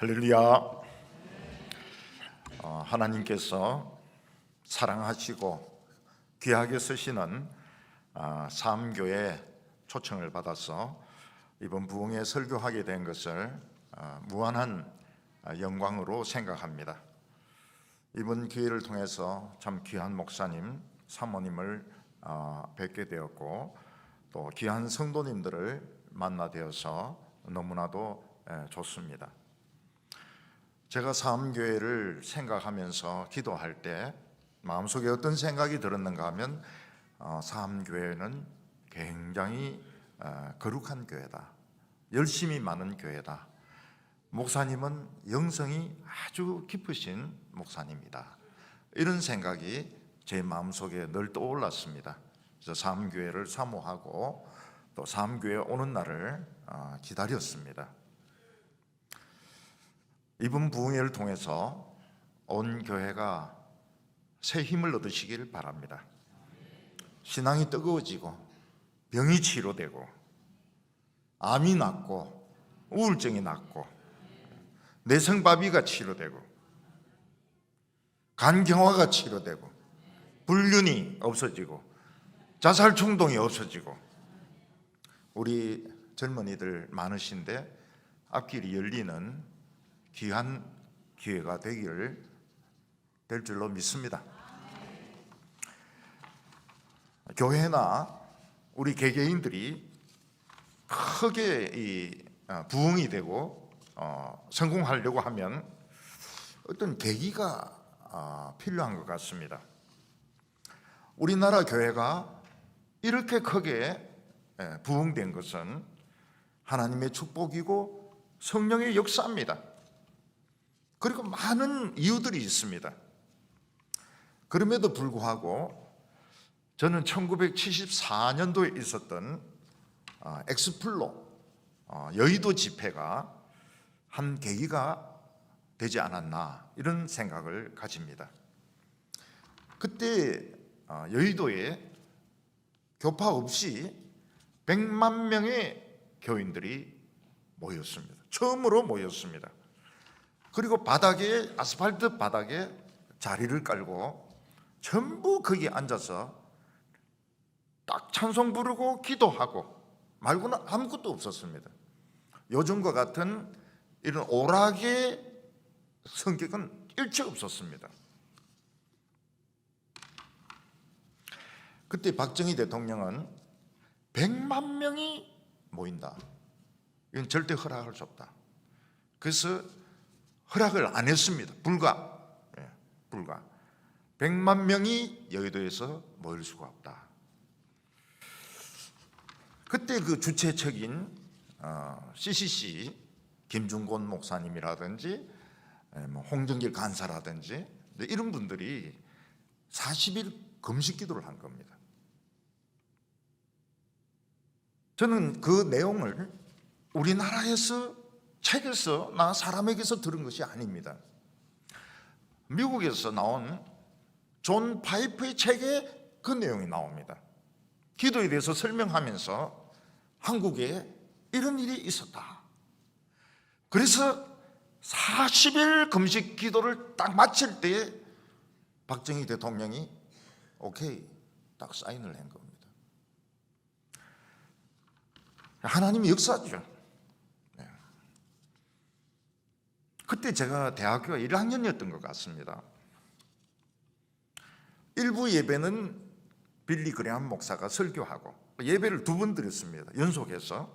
할렐루야. 하나님께서 사랑하시고 귀하게 쓰시는 사암교회 초청을 받아서 이번 부흥에 설교하게 된 것을 무한한 영광으로 생각합니다. 이번 기회를 통해서 참 귀한 목사님, 사모님을 뵙게 되었고 또 귀한 성도님들을 만나 되어서 너무나도 좋습니다. 제가 사암교회를 생각하면서 기도할 때 마음속에 어떤 생각이 들었는가 하면 사암교회는 굉장히 거룩한 교회다, 열심히 많은 교회다, 목사님은 영성이 아주 깊으신 목사님이다, 이런 생각이 제 마음속에 늘 떠올랐습니다. 그래서 사암교회를 사모하고 또 사암교회에 오는 날을 기다렸습니다. 이번 부흥회를 통해서 온 교회가 새 힘을 얻으시길 바랍니다. 신앙이 뜨거워지고 병이 치료되고 암이 낫고 우울증이 낫고 내성마비가 치료되고 간경화가 치료되고 불륜이 없어지고 자살 충동이 없어지고 우리 젊은이들 많으신데 앞길이 열리는 귀한 기회가 될 줄로 믿습니다. 교회나 우리 개개인들이 크게 부흥이 되고 성공하려고 하면 어떤 계기가 필요한 것 같습니다. 우리나라 교회가 이렇게 크게 부흥된 것은 하나님의 축복이고 성령의 역사입니다. 그리고 많은 이유들이 있습니다. 그럼에도 불구하고 저는 1974년도에 있었던 엑스플로 여의도 집회가 한 계기가 되지 않았나, 이런 생각을 가집니다. 그때 여의도에 교파 없이 100만 명의 교인들이 모였습니다. 처음으로 모였습니다. 그리고 아스팔트 바닥에 자리를 깔고 전부 거기 앉아서 딱 찬송 부르고 기도하고 말고는 아무것도 없었습니다. 요즘과 같은 이런 오락의 성격은 일체 없었습니다. 그때 박정희 대통령은 100만 명이 모인다, 이건 절대 허락할 수 없다. 그래서 허락을 안 했습니다. 불가 100만 명이 여의도에서 모일 수가 없다. 그때 그 주최측인 CCC 김중곤 목사님이라든지 홍정길 간사라든지 이런 분들이 40일 금식 기도를 한 겁니다. 저는 그 내용을 우리나라에서 책에서 나 사람에게서 들은 것이 아닙니다. 미국에서 나온 존 파이프의 책에 그 내용이 나옵니다. 기도에 대해서 설명하면서 한국에 이런 일이 있었다. 그래서 40일 금식 기도를 딱 마칠 때 박정희 대통령이 오케이 딱 사인을 한 겁니다. 하나님의 역사죠. 그때 제가 대학교 1학년이었던 것 같습니다. 일부 예배는 빌리 그레함 목사가 설교하고 예배를 2번 드렸습니다. 연속해서.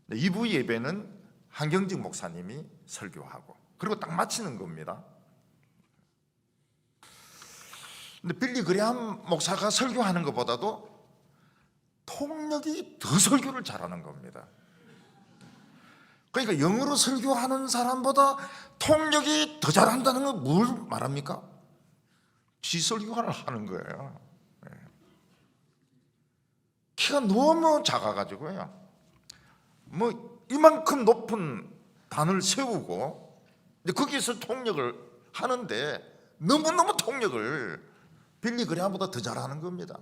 2부 예배는 한경직 목사님이 설교하고 그리고 딱 마치는 겁니다. 근데 빌리 그레함 목사가 설교하는 것보다도 통역이 더 설교를 잘하는 겁니다. 그러니까 영어로 설교하는 사람보다 통역이 더 잘한다는 건 뭘 말합니까? 지 설교를 하는 거예요. 키가 너무 작아가지고요, 뭐 이만큼 높은 단을 세우고 거기에서 통역을 하는데 너무너무 통역을 빌리 그레함보다 더 잘하는 겁니다.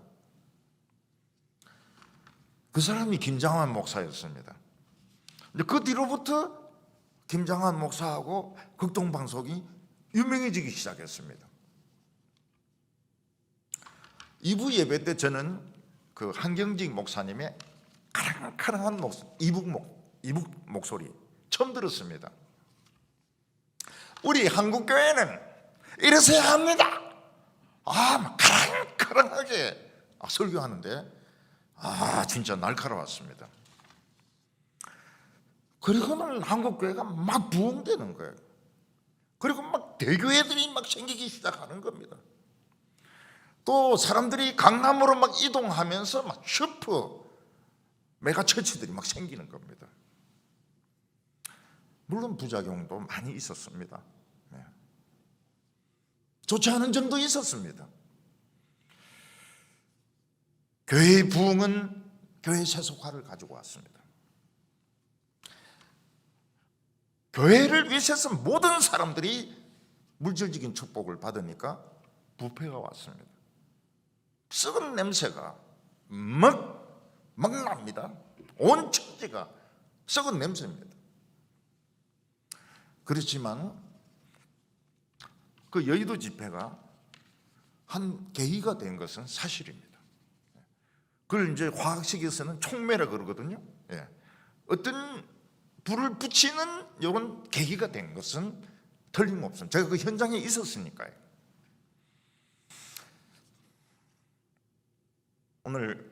그 사람이 김장환 목사였습니다. 그 뒤로부터 김장한 목사하고 극동방송이 유명해지기 시작했습니다. 2부 예배 때 저는 그 한경직 목사님의 카랑카랑한 이북 목소리 처음 들었습니다. 우리 한국교회는 이래서야 합니다. 막 카랑카랑하게 설교하는데 진짜 날카로웠습니다. 그리고는 한국교회가 막 부흥되는 거예요. 그리고 막 대교회들이 막 생기기 시작하는 겁니다. 또 사람들이 강남으로 막 이동하면서 막 슈퍼 메가처치들이 막 생기는 겁니다. 물론 부작용도 많이 있었습니다. 좋지 않은 점도 있었습니다. 교회의 부흥은 교회 세속화를 가지고 왔습니다. 교회를 위해서 모든 사람들이 물질적인 축복을 받으니까 부패가 왔습니다. 썩은 냄새가 막 납니다. 온 천지가 썩은 냄새입니다. 그렇지만 그 여의도 집회가 한 계기가 된 것은 사실입니다. 그걸 이제 화학식에서는 촉매라 그러거든요. 어떤 불을 붙이는 이런 계기가 된 것은 틀림없습니다. 제가 그 현장에 있었으니까요. 오늘부터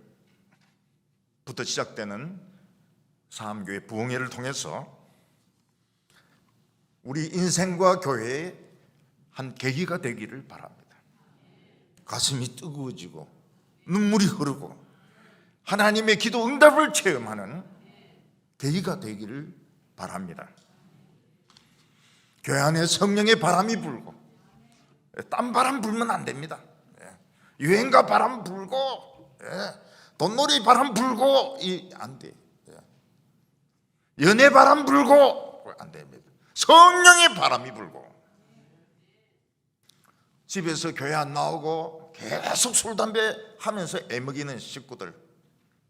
시작되는 사암교회 부흥회를 통해서 우리 인생과 교회의 한 계기가 되기를 바랍니다. 가슴이 뜨거워지고 눈물이 흐르고 하나님의 기도 응답을 체험하는 계기가 되기를 바랍니다. 교회 안에 성령의 바람이 불고 딴 바람 불면 안 됩니다. 유행가 바람 불고 돈놀이 바람 불고 안 돼. 연애 바람 불고 안 됩니다. 성령의 바람이 불고 집에서 교회 안 나오고 계속 술 담배 하면서 애먹이는 식구들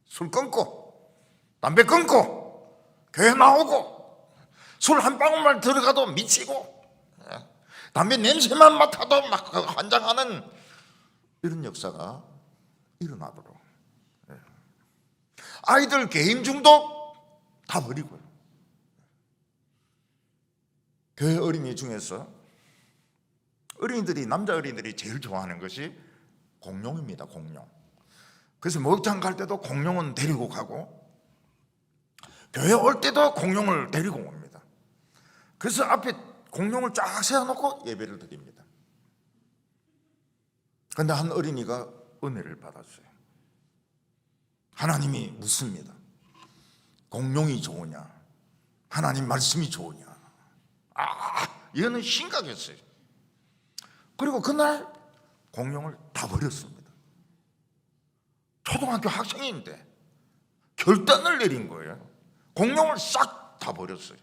술 끊고 담배 끊고 교회 나오고 술 한 방울만 들어가도 미치고 담배 냄새만 맡아도 막 환장하는 이런 역사가 일어나도록 아이들 게임 중독 다 버리고요. 교회 어린이 중에서 남자 어린이들이 제일 좋아하는 것이 공룡입니다. 공룡. 그래서 목욕탕 갈 때도 공룡은 데리고 가고 교회 올 때도 공룡을 데리고 옵니다. 그래서 앞에 공룡을 쫙 세워놓고 예배를 드립니다. 그런데 한 어린이가 은혜를 받았어요. 하나님이 묻습니다. 공룡이 좋으냐 하나님 말씀이 좋으냐. 얘는 심각했어요. 그리고 그날 공룡을 다 버렸습니다. 초등학교 학생인데 결단을 내린 거예요. 공룡을 싹 다 버렸어요.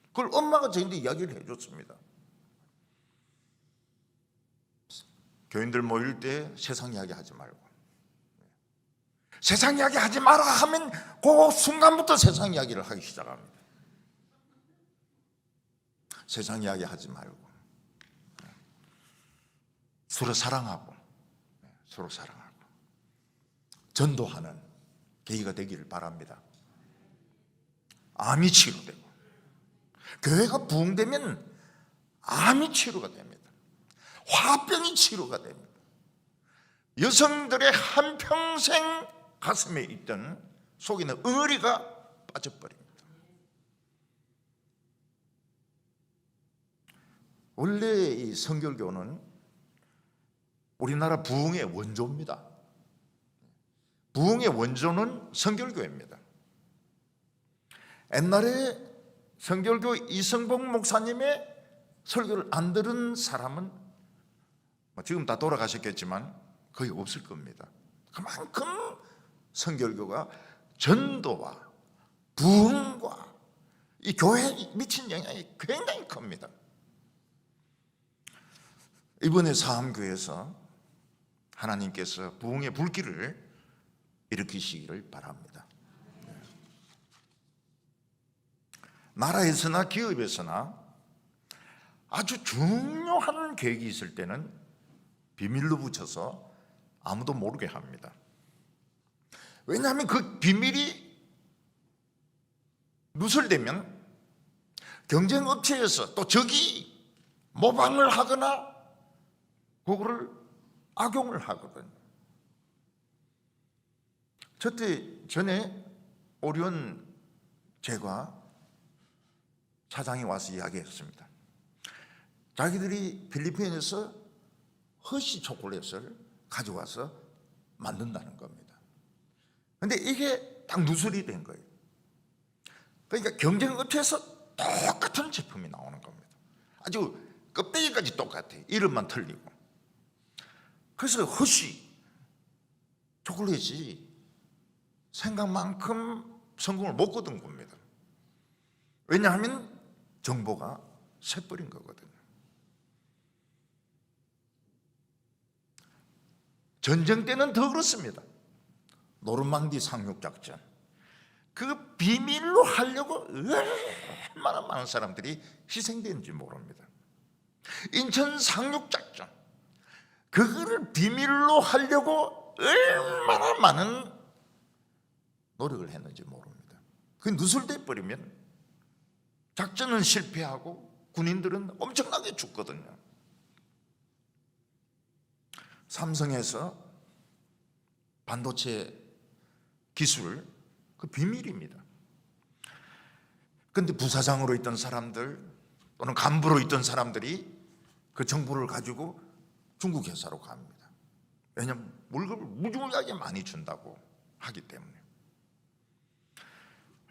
그걸 엄마가 저희한테 이야기를 해줬습니다. 교인들 모일 때 세상 이야기 하지 말고, 세상 이야기 하지 마라 하면 그 순간부터 세상 이야기를 하기 시작합니다. 세상 이야기 하지 말고 서로 사랑하고 전도하는 계기가 되기를 바랍니다. 암이 치료되고 교회가 부흥되면 암이 치료가 됩니다. 화병이 치료가 됩니다. 여성들의 한평생 가슴에 있던 속에는 응어리가 빠져버립니다. 원래 이 성결교는 우리나라 부흥의 원조입니다. 부흥의 원조는 성결교입니다. 옛날에 성결교 이성복 목사님의 설교를 안 들은 사람은 지금 다 돌아가셨겠지만 거의 없을 겁니다. 그만큼 성결교가 전도와 부흥과 이 교회에 미친 영향이 굉장히 큽니다. 이번에 사암교회에서 하나님께서 부흥의 불길을 일으키시기를 바랍니다. 나라에서나 기업에서나 아주 중요한 계획이 있을 때는 비밀로 붙여서 아무도 모르게 합니다. 왜냐하면 그 비밀이 누설되면 경쟁업체에서 또 적이 모방을 하거나 그거를 악용을 하거든요. 전에 오리온 제과 사장이 와서 이야기했습니다. 자기들이 필리핀에서 허쉬 초콜릿을 가져와서 만든다는 겁니다. 그런데 이게 딱 누설이 된 거예요. 그러니까 경쟁업체에서 똑같은 제품이 나오는 겁니다. 아주 껍데기까지 똑같아요. 이름만 틀리고. 그래서 허쉬 초콜릿이 생각만큼 성공을 못 거둔 겁니다. 왜냐하면 정보가 새버린 거거든요. 전쟁 때는 더 그렇습니다. 노르망디 상륙작전, 그 비밀로 하려고 얼마나 많은 사람들이 희생되는지 모릅니다. 인천 상륙작전, 그거를 비밀로 하려고 얼마나 많은 노력을 했는지 모릅니다. 그 누설돼 버리면 작전은 실패하고 군인들은 엄청나게 죽거든요. 삼성에서 반도체 기술, 그 비밀입니다. 그런데 부사장으로 있던 사람들 또는 간부로 있던 사람들이 그 정보를 가지고 중국 회사로 갑니다. 왜냐하면 월급을 무지하게 많이 준다고 하기 때문에.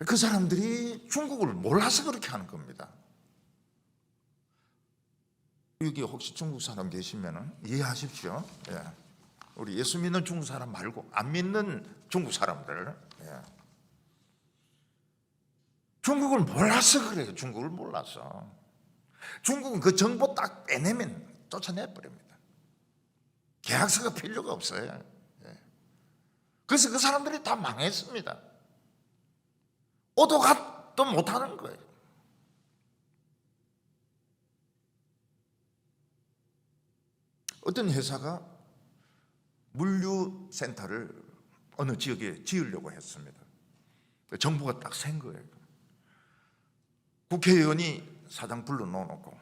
그 사람들이 중국을 몰라서 그렇게 하는 겁니다. 여기 혹시 중국 사람 계시면 이해하십시오. 예. 우리 예수 믿는 중국 사람 말고 안 믿는 중국 사람들, 예. 중국을 몰라서 그래요. 중국을 몰라서. 중국은 그 정보 딱 빼내면 쫓아내버립니다. 계약서가 필요가 없어요. 예. 그래서 그 사람들이 다 망했습니다. 오도 갓도 못하는 거예요. 어떤 회사가 물류센터를 어느 지역에 지으려고 했습니다. 정부가 딱 센 거예요. 국회의원이 사장 불러놓고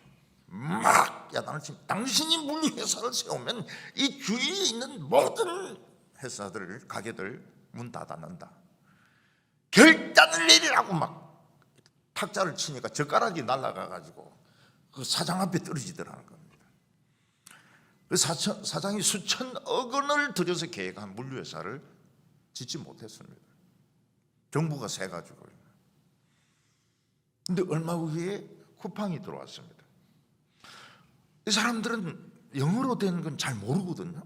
막 야단을 치면, 당신이 물류회사를 세우면 이 주위에 있는 모든 회사들, 가게들 문 닫아놓는다. 결단을 내리라고 막 탁자를 치니까 젓가락이 날아가가지고 그 사장 앞에 떨어지더라는 겁니다. 그 사장이 수천억 원을 들여서 계획한 물류회사를 짓지 못했습니다. 정부가 세가지고요. 근데 얼마 후에 쿠팡이 들어왔습니다. 이 사람들은 영어로 된 건 잘 모르거든요.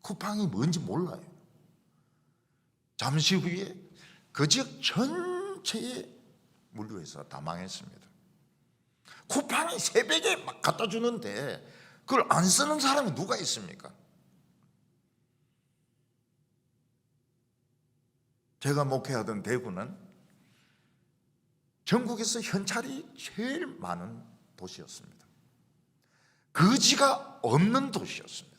쿠팡이 뭔지 몰라요. 잠시 후에 그 지역 전체의 물류회사가 다 망했습니다. 쿠팡이 새벽에 막 갖다 주는데 그걸 안 쓰는 사람이 누가 있습니까? 제가 목회하던 대구는 전국에서 현찰이 제일 많은 도시였습니다. 거지가 없는 도시였습니다.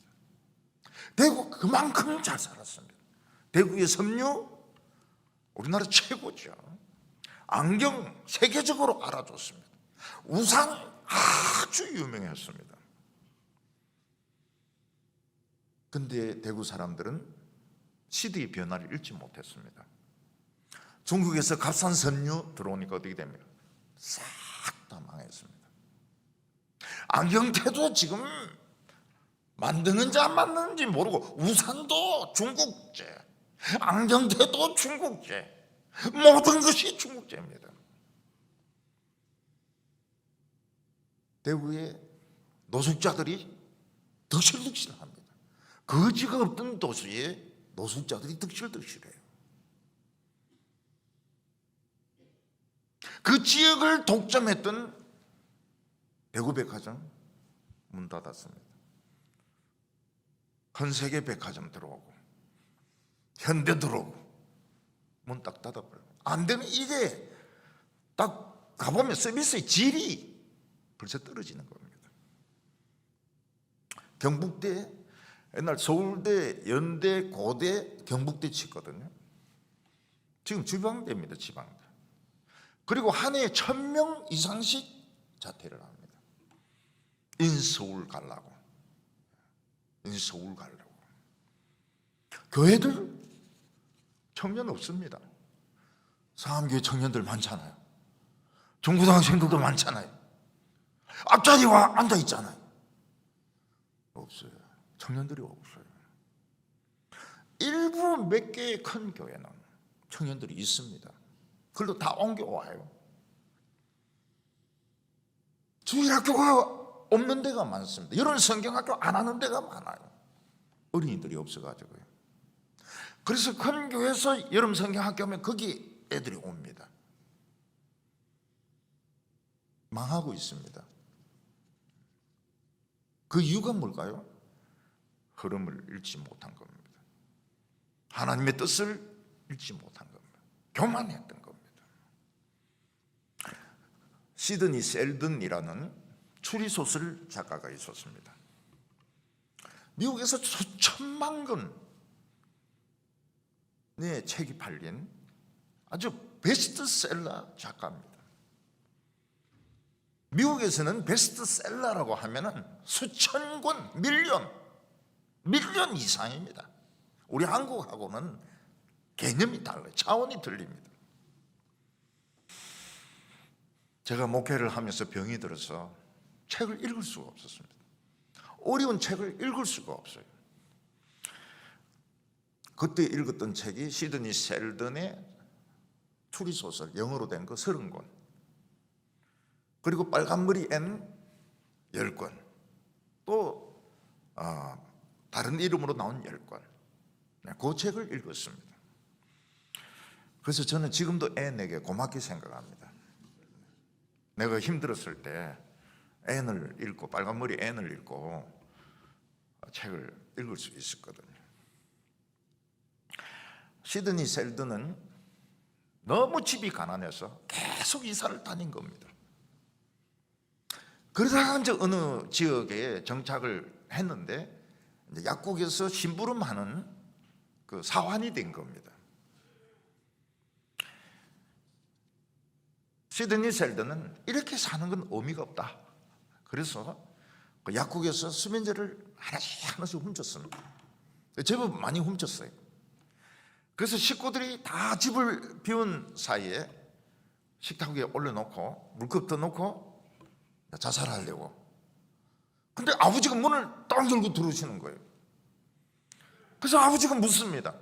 대구 그만큼 잘 살았습니다. 대구의 섬유 우리나라 최고죠. 안경 세계적으로 알아줬습니다. 우산 아주 유명했습니다. 근데 대구 사람들은 시대의 변화를 읽지 못했습니다. 중국에서 값싼 섬유 들어오니까 어떻게 됩니까? 싹 다 망했습니다. 안경테도 지금 만드는지 안 만드는지 모르고, 우산도 중국제, 안경테도 중국제, 모든 것이 중국제입니다. 대구의 노숙자들이 득실득실합니다. 거지가 없던 도시에 노숙자들이 득실득실해요. 그 지역을 독점했던 대구백화점 문 닫았습니다. 헌세계 백화점 들어오고 현대 들어오고 문 딱 닫아버려요. 안 되면 이게 딱 가보면 서비스의 질이 벌써 떨어지는 겁니다. 경북대, 옛날 서울대, 연대, 고대, 경북대 치거든요. 지금 지방대입니다. 지방대. 그리고 한 해에 1000명 이상씩 자퇴를 합니다. 인서울 가려고. 인서울 가려고. 교회들 청년 없습니다. 상암교회 청년들 많잖아요. 중고등학생들도 많잖아요. 앞자리 와 앉아 있잖아요. 없어요. 청년들이 없어요. 일부 몇 개의 큰 교회는 청년들이 있습니다. 그걸로 다 옮겨와요. 주일학교가 없는 데가 많습니다. 이런 성경학교 안 하는 데가 많아요. 어린이들이 없어가지고요. 그래서 큰 교회에서 여름 성경학교 하면 거기 애들이 옵니다. 망하고 있습니다. 그 이유가 뭘까요? 흐름을 잃지 못한 겁니다. 하나님의 뜻을 잃지 못한 겁니다. 교만했던 겁니다. 시드니 셀든이라는 추리소설 작가가 있었습니다. 미국에서 수천만 권의 책이 팔린 아주 베스트셀러 작가입니다. 미국에서는 베스트셀러라고 하면은 수천 권, 밀리언 이상입니다. 우리 한국하고는 개념이 달라요. 차원이 틀립니다. 제가 목회를 하면서 병이 들어서 책을 읽을 수가 없었습니다. 어려운 책을 읽을 수가 없어요. 그때 읽었던 책이 시드니 셀든의 추리소설, 영어로 된 거 30권, 그리고 빨간머리 앤 10권, 또 다른 이름으로 나온 10권, 그 책을 읽었습니다. 그래서 저는 지금도 앤에게 고맙게 생각합니다. 내가 힘들었을 때 앤을 읽고, 빨간머리 앤을 읽고 책을 읽을 수 있었거든요. 시드니 셀든은 너무 집이 가난해서 계속 이사를 다닌 겁니다. 그러다가 이제 어느 지역에 정착을 했는데 이제 약국에서 심부름하는 그 사환이 된 겁니다. 시드니 셀든은 이렇게 사는 건 의미가 없다. 그래서 그 약국에서 수면제를 하나씩 훔쳤습니다. 제법 많이 훔쳤어요. 그래서 식구들이 다 집을 비운 사이에 식탁 위에 올려놓고 물컵도 놓고 자살하려고. 근데 아버지가 문을 딱 열고 들어오시는 거예요. 그래서 아버지가 묻습니다.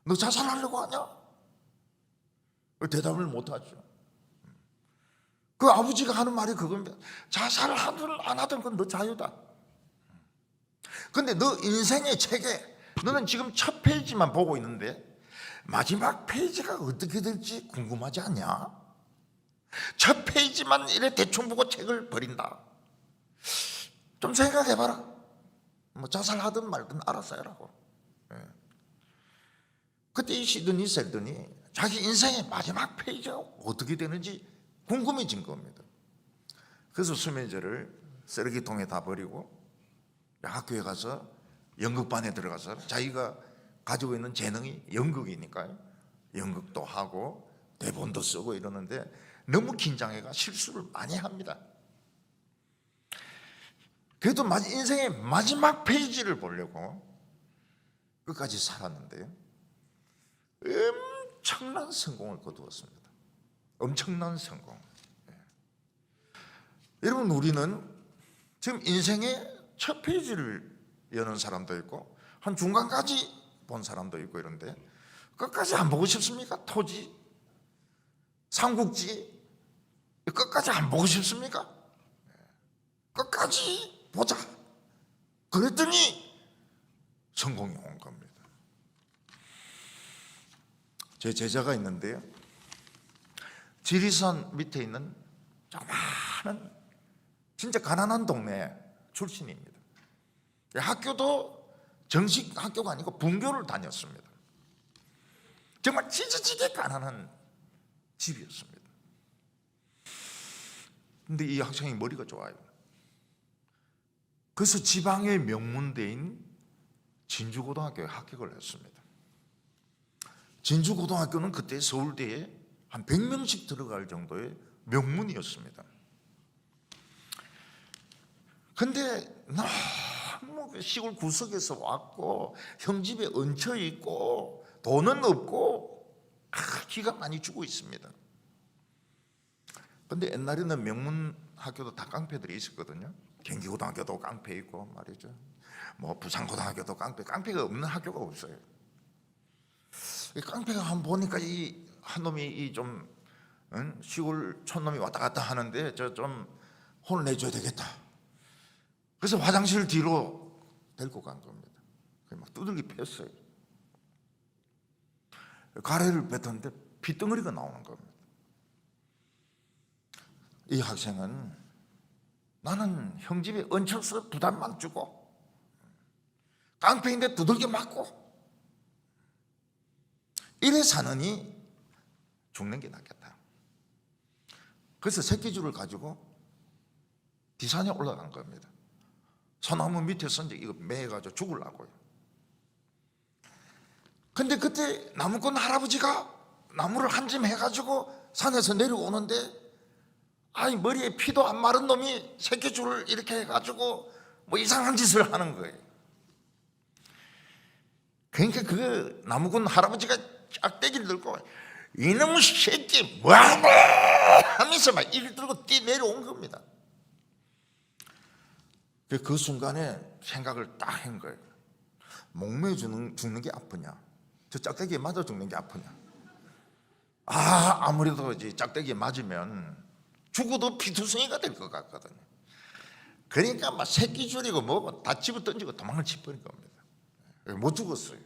너 자살하려고 하냐? 대답을 못하죠. 그 아버지가 하는 말이 그겁니다. 자살을 하든 안 하든 그건 너 자유다. 근데 너 인생의 책에 너는 지금 첫 페이지만 보고 있는데 마지막 페이지가 어떻게 될지 궁금하지 않냐? 첫 페이지만 이래 대충 보고 책을 버린다. 좀 생각해봐라. 뭐 자살하든 말든 알아서 해라고. 그때 이 시드니 셀든이 자기 인생의 마지막 페이지가 어떻게 되는지 궁금해진 겁니다. 그래서 수면제를 쓰레기통에 다 버리고 학교에 가서 연극반에 들어가서 자기가 가지고 있는 재능이 연극이니까요. 연극도 하고 대본도 쓰고 이러는데 너무 긴장해가 실수를 많이 합니다. 그래도 인생의 마지막 페이지를 보려고 끝까지 살았는데요. 엄청난 성공을 거두었습니다. 엄청난 성공. 여러분, 우리는 지금 인생의 첫 페이지를 여는 사람도 있고 한 중간까지 본 사람도 있고 이런데 끝까지 안 보고 싶습니까? 토지, 삼국지 끝까지 안 보고 싶습니까? 끝까지 보자. 그랬더니 성공이 온 겁니다. 제 제자가 있는데요, 지리산 밑에 있는 조그마한 진짜 가난한 동네 출신입니다. 학교도 정식 학교가 아니고 분교를 다녔습니다. 정말 찢어지게 가난한 집이었습니다. 근데 이 학생이 머리가 좋아요. 그래서 지방의 명문대인 진주고등학교에 합격을 했습니다. 진주고등학교는 그때 서울대에 한 100명씩 들어갈 정도의 명문이었습니다. 근데 너무 시골 구석에서 왔고 형 집에 얹혀 있고 돈은 없고 기가 많이 주고 있습니다. 근데 옛날에는 명문 학교도 다 깡패들이 있었거든요. 경기고등학교도 깡패 있고 말이죠. 뭐 부산고등학교도 깡패가 없는 학교가 없어요. 이 깡패가 한번 보니까 이 한 놈이 이 좀 시골 촌놈이 왔다 갔다 하는데 저 좀 혼을 내줘야 되겠다. 그래서 화장실 뒤로 데리고 간 겁니다. 막 두들기 팼어요. 가래를 뱉었는데 핏덩어리가 나오는 겁니다. 이 학생은 나는 형 집에 얹혀서 부담만 주고 깡패인데 두들겨 맞고 이래 사느니 죽는 게 낫겠다. 그래서 새끼줄을 가지고 디산에 올라간 겁니다. 소나무 밑에서 이제 이거 매가지고 죽으려고요. 근데 그때 나무꾼 할아버지가 나무를 한 짐 해가지고 산에서 내려오는데 아니 머리에 피도 안 마른 놈이 새끼줄을 이렇게 해가지고 뭐 이상한 짓을 하는 거예요. 그러니까 그 나무꾼 할아버지가 짝대기를 들고 이놈 새끼 뭐하노 하면서 막 이를 들고 뛰 내려온 겁니다. 그 순간에 생각을 딱 한 거예요. 목매어 죽는 게 아프냐, 저 짝대기에 맞아 죽는 게 아프냐. 아무래도 이제 짝대기에 맞으면 죽어도 피투성이가 될 것 같거든요. 그러니까 막 새끼줄이고 뭐고 다 집어 던지고 도망을 치버린 겁니다. 못 죽었어요.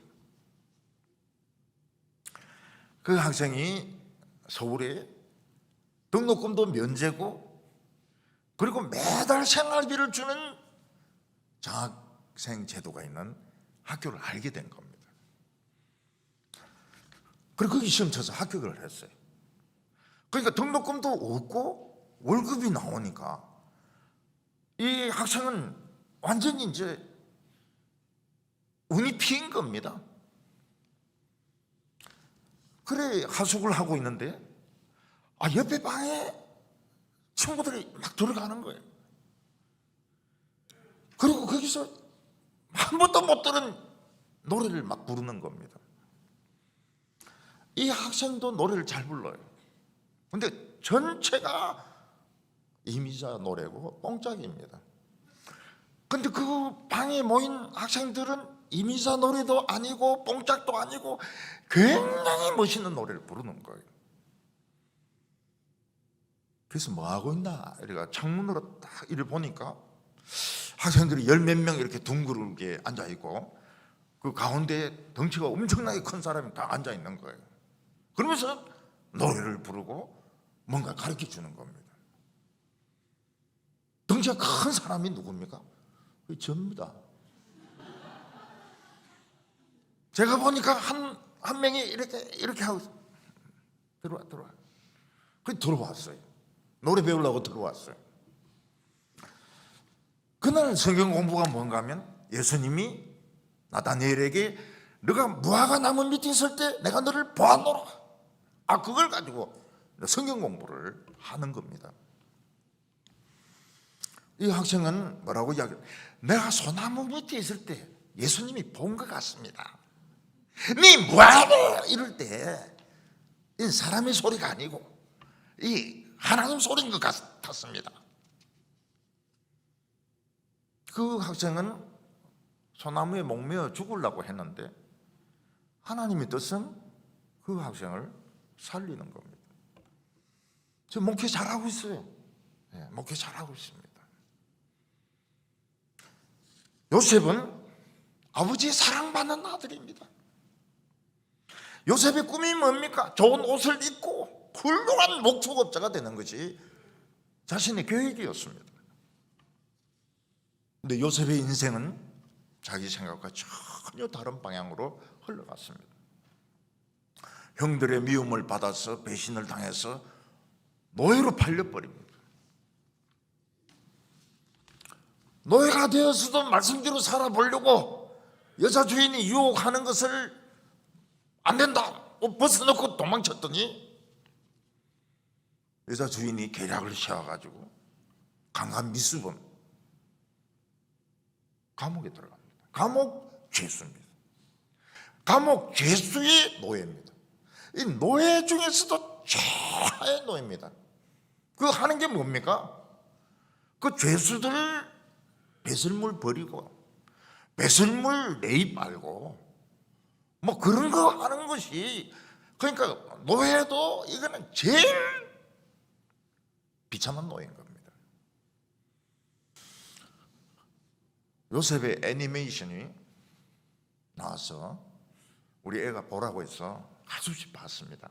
그 학생이 서울에 등록금도 면제고 그리고 매달 생활비를 주는 장학생 제도가 있는 학교를 알게 된 겁니다. 그리고 거기 시험 쳐서 합격을 했어요. 그러니까 등록금도 없고 월급이 나오니까 이 학생은 완전히 이제 운이 피인 겁니다. 그래 하숙을 하고 있는데 옆에 방에 친구들이 막 들어가는 거예요. 그리고 거기서 한 번도 못 들은 노래를 막 부르는 겁니다. 이 학생도 노래를 잘 불러요. 근데 전체가 이미자 노래고 뽕짝입니다. 근데 그 방에 모인 학생들은 이미자 노래도 아니고 뽕짝도 아니고 굉장히 멋있는 노래를 부르는 거예요. 그래서 뭐 하고 있나 이래가 창문으로 딱 이를 보니까 학생들이 열 몇 명 이렇게 둥그렇게 앉아 있고 그 가운데 덩치가 엄청나게 큰 사람이 다 앉아 있는 거예요. 그러면서 노래를 부르고 뭔가 가르쳐 주는 겁니다. 덩치가 큰 사람이 누굽니까? 접니다. 제가 보니까 한 명이 이렇게 하고 들어와. 그 들어왔어요. 노래 배우려고 들어왔어요. 그날 성경 공부가 뭔가 하면 예수님이 나다니엘에게 너가 무화과 나무 밑에 있을 때 내가 너를 보았노라. 그걸 가지고 성경 공부를 하는 겁니다. 이 학생은 뭐라고 이야기해요? 내가 소나무 밑에 있을 때 예수님이 본 것 같습니다. 네 뭐하노 이럴 때 이 사람의 소리가 아니고 이 하나님 소리인 것 같았습니다. 그 학생은 소나무에 목매어 죽으려고 했는데 하나님의 뜻은 그 학생을 살리는 겁니다. 지금 목회 잘하고 있어요. 목회 잘하고 있습니다. 요셉은 아버지의 사랑받는 아들입니다. 요셉의 꿈이 뭡니까? 좋은 옷을 입고 훌륭한 목축업자가 되는 것이 자신의 계획이었습니다. 근데 요셉의 인생은 자기 생각과 전혀 다른 방향으로 흘러갔습니다. 형들의 미움을 받아서 배신을 당해서 노예로 팔려버립니다. 노예가 되어서도 말씀대로 살아보려고 여자 주인이 유혹하는 것을 안 된다 벗어놓고 도망쳤더니 여자 주인이 계략을 세워가지고 강간 미수범 감옥에 들어갑니다. 감옥 죄수입니다. 감옥 죄수의 노예입니다. 이 노예 중에서도 최하의 노예입니다. 그 하는 게 뭡니까? 그 죄수들을 배설물 버리고 배설물 레이 빨고 뭐 그런 거 하는 것이, 그러니까 노예도 이거는 제일 비참한 노예인 겁니다. 요셉의 애니메이션이 나와서 우리 애가 보라고 해서 아주 봤습니다.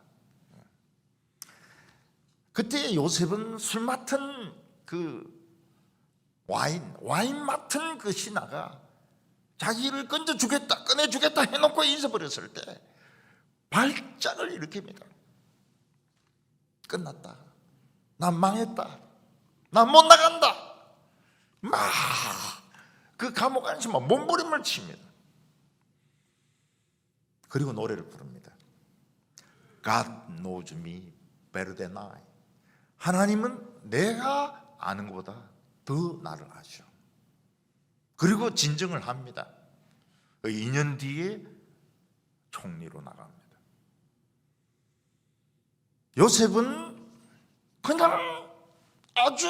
그때 요셉은 술 맡은 그 와인 맡은 그 신하가 자기를 꺼내주겠다 해놓고 잊어버렸을 때 발작을 일으킵니다. 끝났다. 난 망했다. 난 못 나간다. 막 그 감옥 안에서 막 몸부림을 칩니다. 그리고 노래를 부릅니다. God knows me better than I. 하나님은 내가 아는 것보다 더 나를 아셔. 그리고 진정을 합니다. 2년 뒤에 총리로 나갑니다. 요셉은 그냥 아주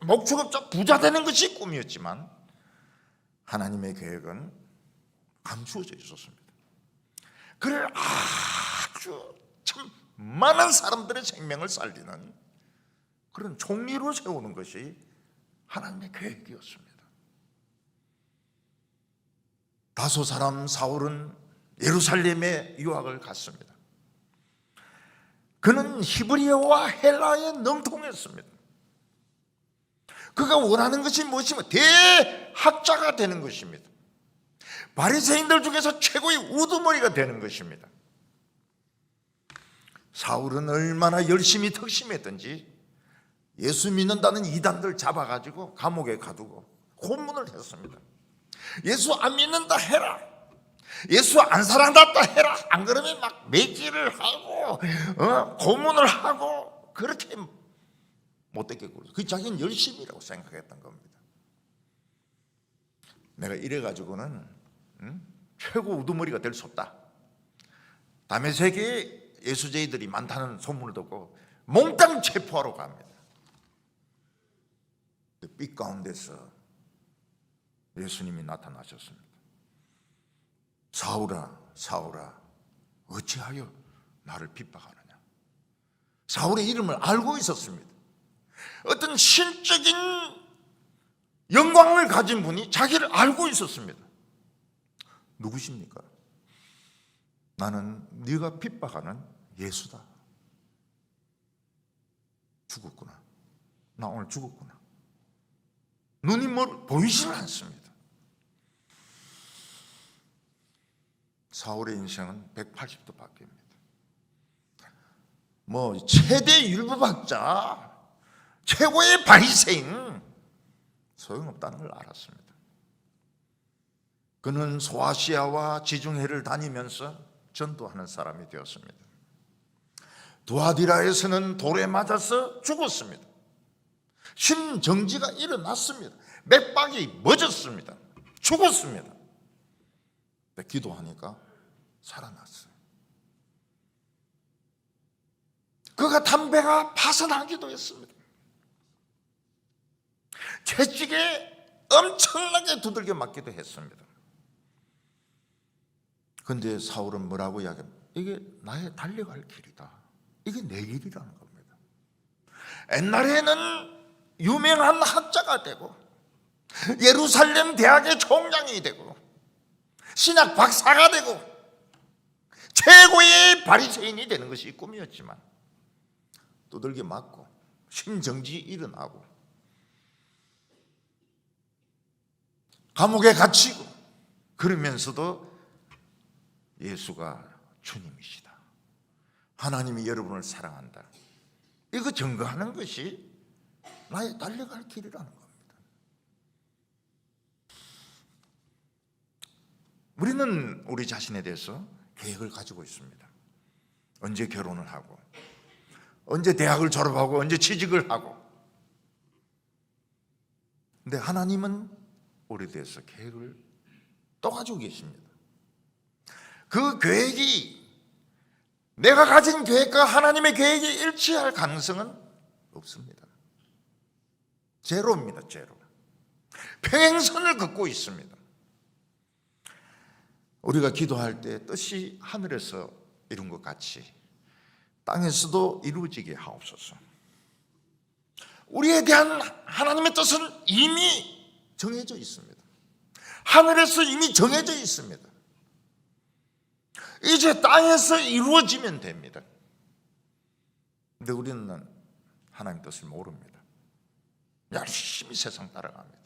목축업자 부자 되는 것이 꿈이었지만 하나님의 계획은 감추어져 있었습니다. 그를 아주 참 많은 사람들의 생명을 살리는 그런 총리로 세우는 것이 하나님의 계획이었습니다. 다소 사람 사울은 예루살렘에 유학을 갔습니다. 그는 히브리어와 헬라어에 능통했습니다. 그가 원하는 것이 무엇이면 대학자가 되는 것입니다. 바리새인들 중에서 최고의 우두머리가 되는 것입니다. 사울은 얼마나 열심히 특심했던지 예수 믿는다는 이단들 잡아가지고 감옥에 가두고 고문을 했습니다. 예수 안 믿는다 해라, 예수 안 사랑한다 해라, 안 그러면 막 매질을 하고 고문을 하고 그렇게 못되게 굴어. 그 자기는 열심이라고 생각했던 겁니다. 내가 이래가지고는 최고 우두머리가 될 수 없다. 다메섹에 예수제이들이 많다는 소문을 듣고 몽땅 체포하러 갑니다. 빛 가운데서 예수님이 나타나셨습니다. 사울아, 사울아, 어찌하여 나를 핍박하느냐. 사울의 이름을 알고 있었습니다. 어떤 신적인 영광을 가진 분이 자기를 알고 있었습니다. 누구십니까? 나는 네가 핍박하는 예수다. 죽었구나. 나 오늘 죽었구나. 눈이 보이질 않습니다. 사울의 인생은 180도 바뀝니다. 최대 율법학자, 최고의 바리새인, 소용없다는 걸 알았습니다. 그는 소아시아와 지중해를 다니면서 전도하는 사람이 되었습니다. 두아디라에서는 돌에 맞아서 죽었습니다. 심정지가 일어났습니다. 맥박이 멎었습니다. 죽었습니다. 근데 기도하니까 살아났어요. 그가 담배가 파산하기도 했습니다. 채찍에 엄청나게 두들겨 맞기도 했습니다. 그런데 사울은 뭐라고 이야기합니까? 이게 나의 달려갈 길이다. 이게 내 길이라는 겁니다. 옛날에는 유명한 학자가 되고 예루살렘 대학의 총장이 되고 신학 박사가 되고 최고의 바리새인이 되는 것이 꿈이었지만 두들겨 맞고 심정지 일어나고 감옥에 갇히고 그러면서도 예수가 주님이시다, 하나님이 여러분을 사랑한다, 이거 증거하는 것이 나의 달려갈 길이라는 겁니다. 우리는 우리 자신에 대해서 계획을 가지고 있습니다. 언제 결혼을 하고, 언제 대학을 졸업하고, 언제 취직을 하고. 근데 하나님은 우리에 대해서 계획을 또 가지고 계십니다. 그 계획이 내가 가진 계획과 하나님의 계획이 일치할 가능성은 없습니다. 제로입니다. 제로. 평행선을 긋고 있습니다. 우리가 기도할 때 뜻이 하늘에서 이룬 것 같이 땅에서도 이루어지게 하옵소서. 우리에 대한 하나님의 뜻은 이미 정해져 있습니다. 하늘에서 이미 정해져 있습니다. 이제 땅에서 이루어지면 됩니다. 근데 우리는 하나님 뜻을 모릅니다. 열심히 세상 따라갑니다.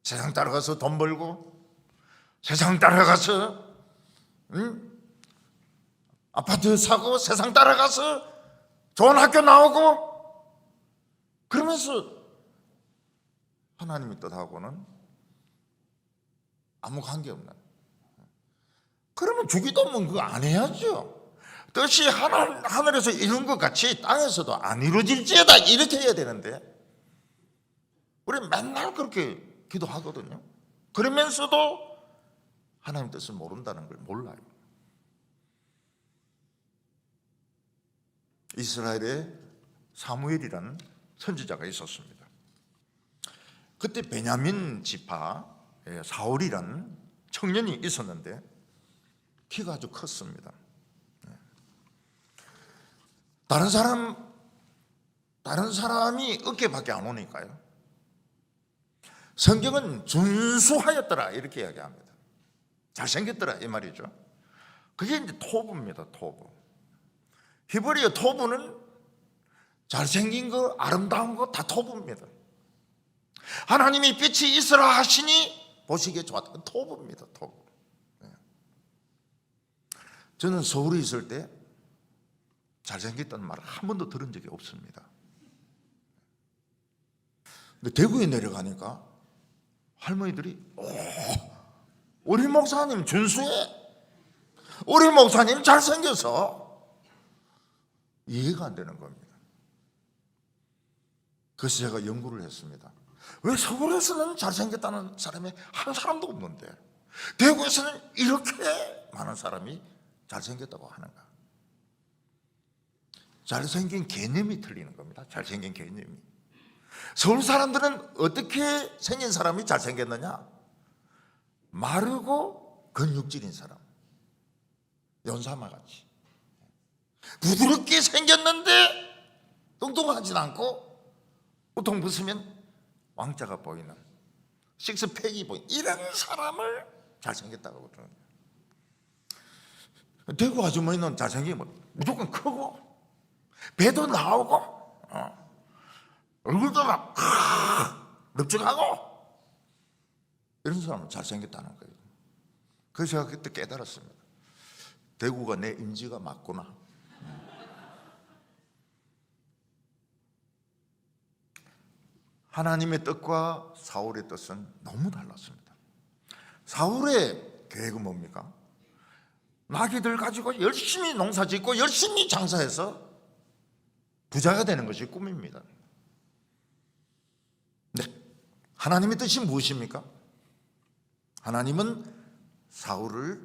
세상 따라가서 돈 벌고, 세상 따라가서 아파트 사고, 세상 따라가서 좋은 학교 나오고, 그러면서 하나님의 뜻하고는 아무 관계없는. 그러면 주기도문 그거 안 해야죠. 뜻이 하늘에서 이룬 것 같이 땅에서도 안 이루어질지어다, 이렇게 해야 되는데 우리 맨날 그렇게 기도하거든요. 그러면서도 하나님 뜻을 모른다는 걸 몰라요. 이스라엘에 사무엘이라는 선지자가 있었습니다. 그때 베냐민 지파 사울이라는 청년이 있었는데 키가 아주 컸습니다. 다른 사람이 어깨밖에 안 오니까요. 성경은 준수하였더라 이렇게 이야기합니다. 잘생겼더라 이 말이죠. 그게 이제 토부입니다. 토부. 히브리어 토부는 잘생긴 거, 아름다운 거 다 토부입니다. 하나님이 빛이 있으라 하시니 보시기에 좋았다. 토부입니다. 토부. 저는 서울에 있을 때 잘생겼다는 말을 한 번도 들은 적이 없습니다. 근데 대구에 내려가니까 할머니들이 우리 목사님 준수해, 우리 목사님 잘생겨서 이해가 안 되는 겁니다. 그래서 제가 연구를 했습니다. 왜 서울에서는 잘생겼다는 사람이 한 사람도 없는데 대구에서는 이렇게 많은 사람이 잘생겼다고 하는가? 잘생긴 개념이 틀리는 겁니다. 잘생긴 개념이. 서울 사람들은 어떻게 생긴 사람이 잘생겼느냐? 마르고 근육질인 사람, 연사마같이 부드럽게 생겼는데 뚱뚱하진 않고 보통 벗으면 왕자가 보이는, 식스팩이 보이는 이런 사람을 잘생겼다고 그러거든요. 대구 아주머니는 잘생기면 무조건 크고 배도 나오고 얼굴도 막 넓적하고 이런 사람은 잘생겼다는 거예요. 그래서 제가 그때 깨달았습니다. 대구가 내 인지가 맞구나. 하나님의 뜻과 사울의 뜻은 너무 달랐습니다. 사울의 계획은 뭡니까? 나귀들 가지고 열심히 농사 짓고 열심히 장사해서 부자가 되는 것이 꿈입니다. 네. 하나님의 뜻이 무엇입니까? 하나님은 사울을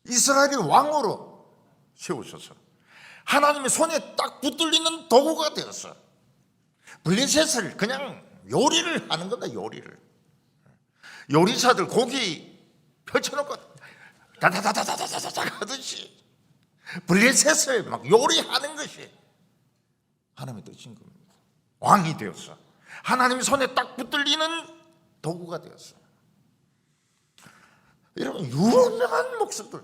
이스라엘의 왕으로 세우셔서 하나님의 손에 딱 붙들리는 도구가 되었어. 블레셋을 그냥 요리를 하는 거다. 요리를. 요리사들 고기 펼쳐놓고 다다다다다다다다 하듯이 블레셋을 막 요리하는 것이 하나님의 뜻인 겁니다. 왕이 되었어. 하나님의 손에 딱 붙들리는 도구가 되었어. 여러분, 유명한 목사들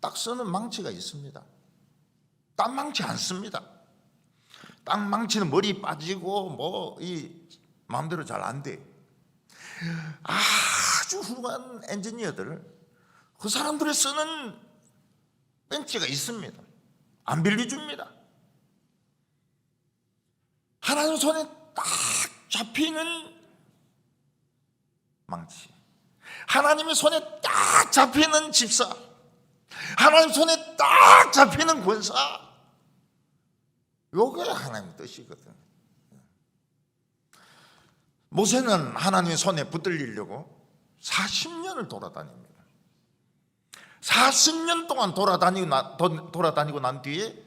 딱 쓰는 망치가 있습니다. 딱 망치 안 씁니다. 딱 망치는 머리 빠지고 뭐 이 마음대로 잘 안 돼. 아주 훌륭한 엔지니어들, 그 사람들이 쓰는 벤치가 있습니다. 안 빌려줍니다. 하나님 손에 딱 잡히는 망치, 하나님의 손에 딱 잡히는 집사, 하나님 손에 딱 잡히는 권사, 요게 하나님 뜻이거든. 모세는 하나님의 손에 붙들리려고 40년을 돌아다닙니다. 40년 동안 돌아다니고 난 뒤에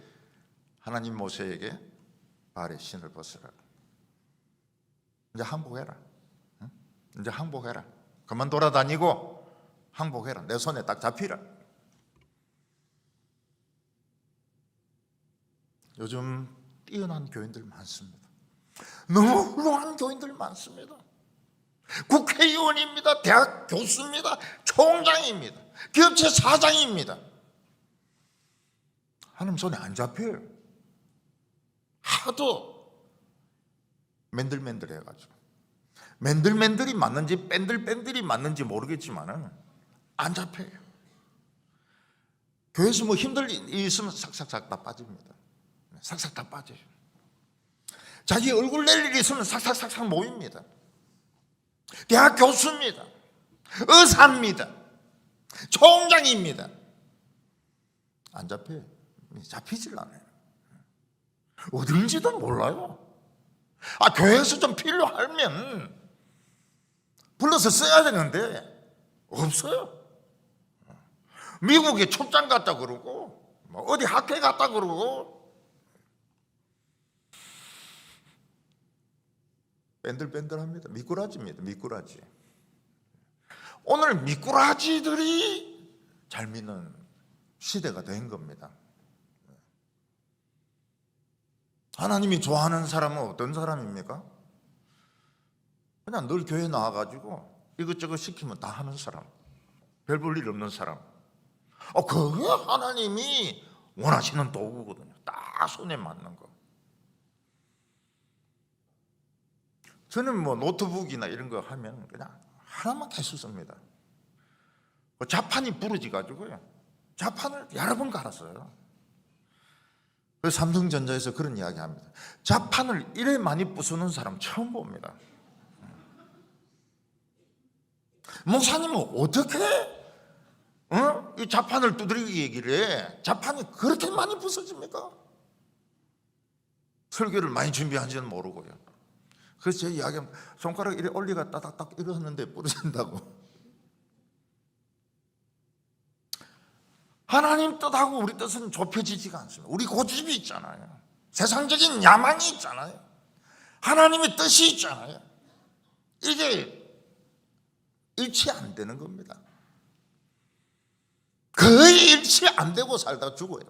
하나님 모세에게 발에 신을 벗으라. 이제 항복해라. 이제 항복해라. 그만 돌아다니고 항복해라. 내 손에 딱 잡히라. 요즘 뛰어난 교인들 많습니다. 너무 훌륭한 교인들 많습니다. 국회의원입니다. 대학 교수입니다. 총장입니다. 기업체 사장입니다. 하나님 손에 안 잡혀요. 하도 맨들맨들해가지고, 맨들맨들이 맞는지 뺀들뺀들이 맞는지 모르겠지만은 안 잡혀요. 교회에서 뭐 힘들 일이 있으면 싹싹싹 다 빠집니다. 싹싹 다 빠져요. 자기 얼굴 낼 일이 있으면 싹싹싹싹 모입니다. 대학 교수입니다. 의사입니다. 총장입니다. 안 잡혀요. 잡히질 않아요. 어딘지도 몰라요. 교회에서 좀 필요하면 불러서 써야 되는데 없어요. 미국에 출장 갔다 그러고 어디 학회 갔다 그러고 뺀들뺀들합니다. 미꾸라지입니다. 미꾸라지. 오늘 미꾸라지들이 잘 믿는 시대가 된 겁니다. 하나님이 좋아하는 사람은 어떤 사람입니까? 그냥 늘 교회 나와가지고 이것저것 시키면 다 하는 사람, 별 볼 일 없는 사람. 그게 하나님이 원하시는 도구거든요. 딱 손에 맞는 거. 저는 뭐 노트북이나 이런 거 하면 그냥 하나만 계속 씁니다. 자판이 부러지가지고요, 자판을 여러 번 갈았어요. 그래서 삼성전자에서 그런 이야기 합니다. 자판을 이래 많이 부수는 사람 처음 봅니다. 목사님은 어떻게 이 자판을 두드리기 얘기를 해? 자판이 그렇게 많이 부서집니까? 설교를 많이 준비한지는 모르고요. 그래서 제 이야기하면 손가락 이래 올리가 따닥딱 이러는데 부러진다고. 하나님 뜻하고 우리 뜻은 좁혀지지가 않습니다. 우리 고집이 있잖아요. 세상적인 야망이 있잖아요. 하나님의 뜻이 있잖아요. 이게 일치 안 되는 겁니다. 거의 일치 안 되고 살다 죽어요.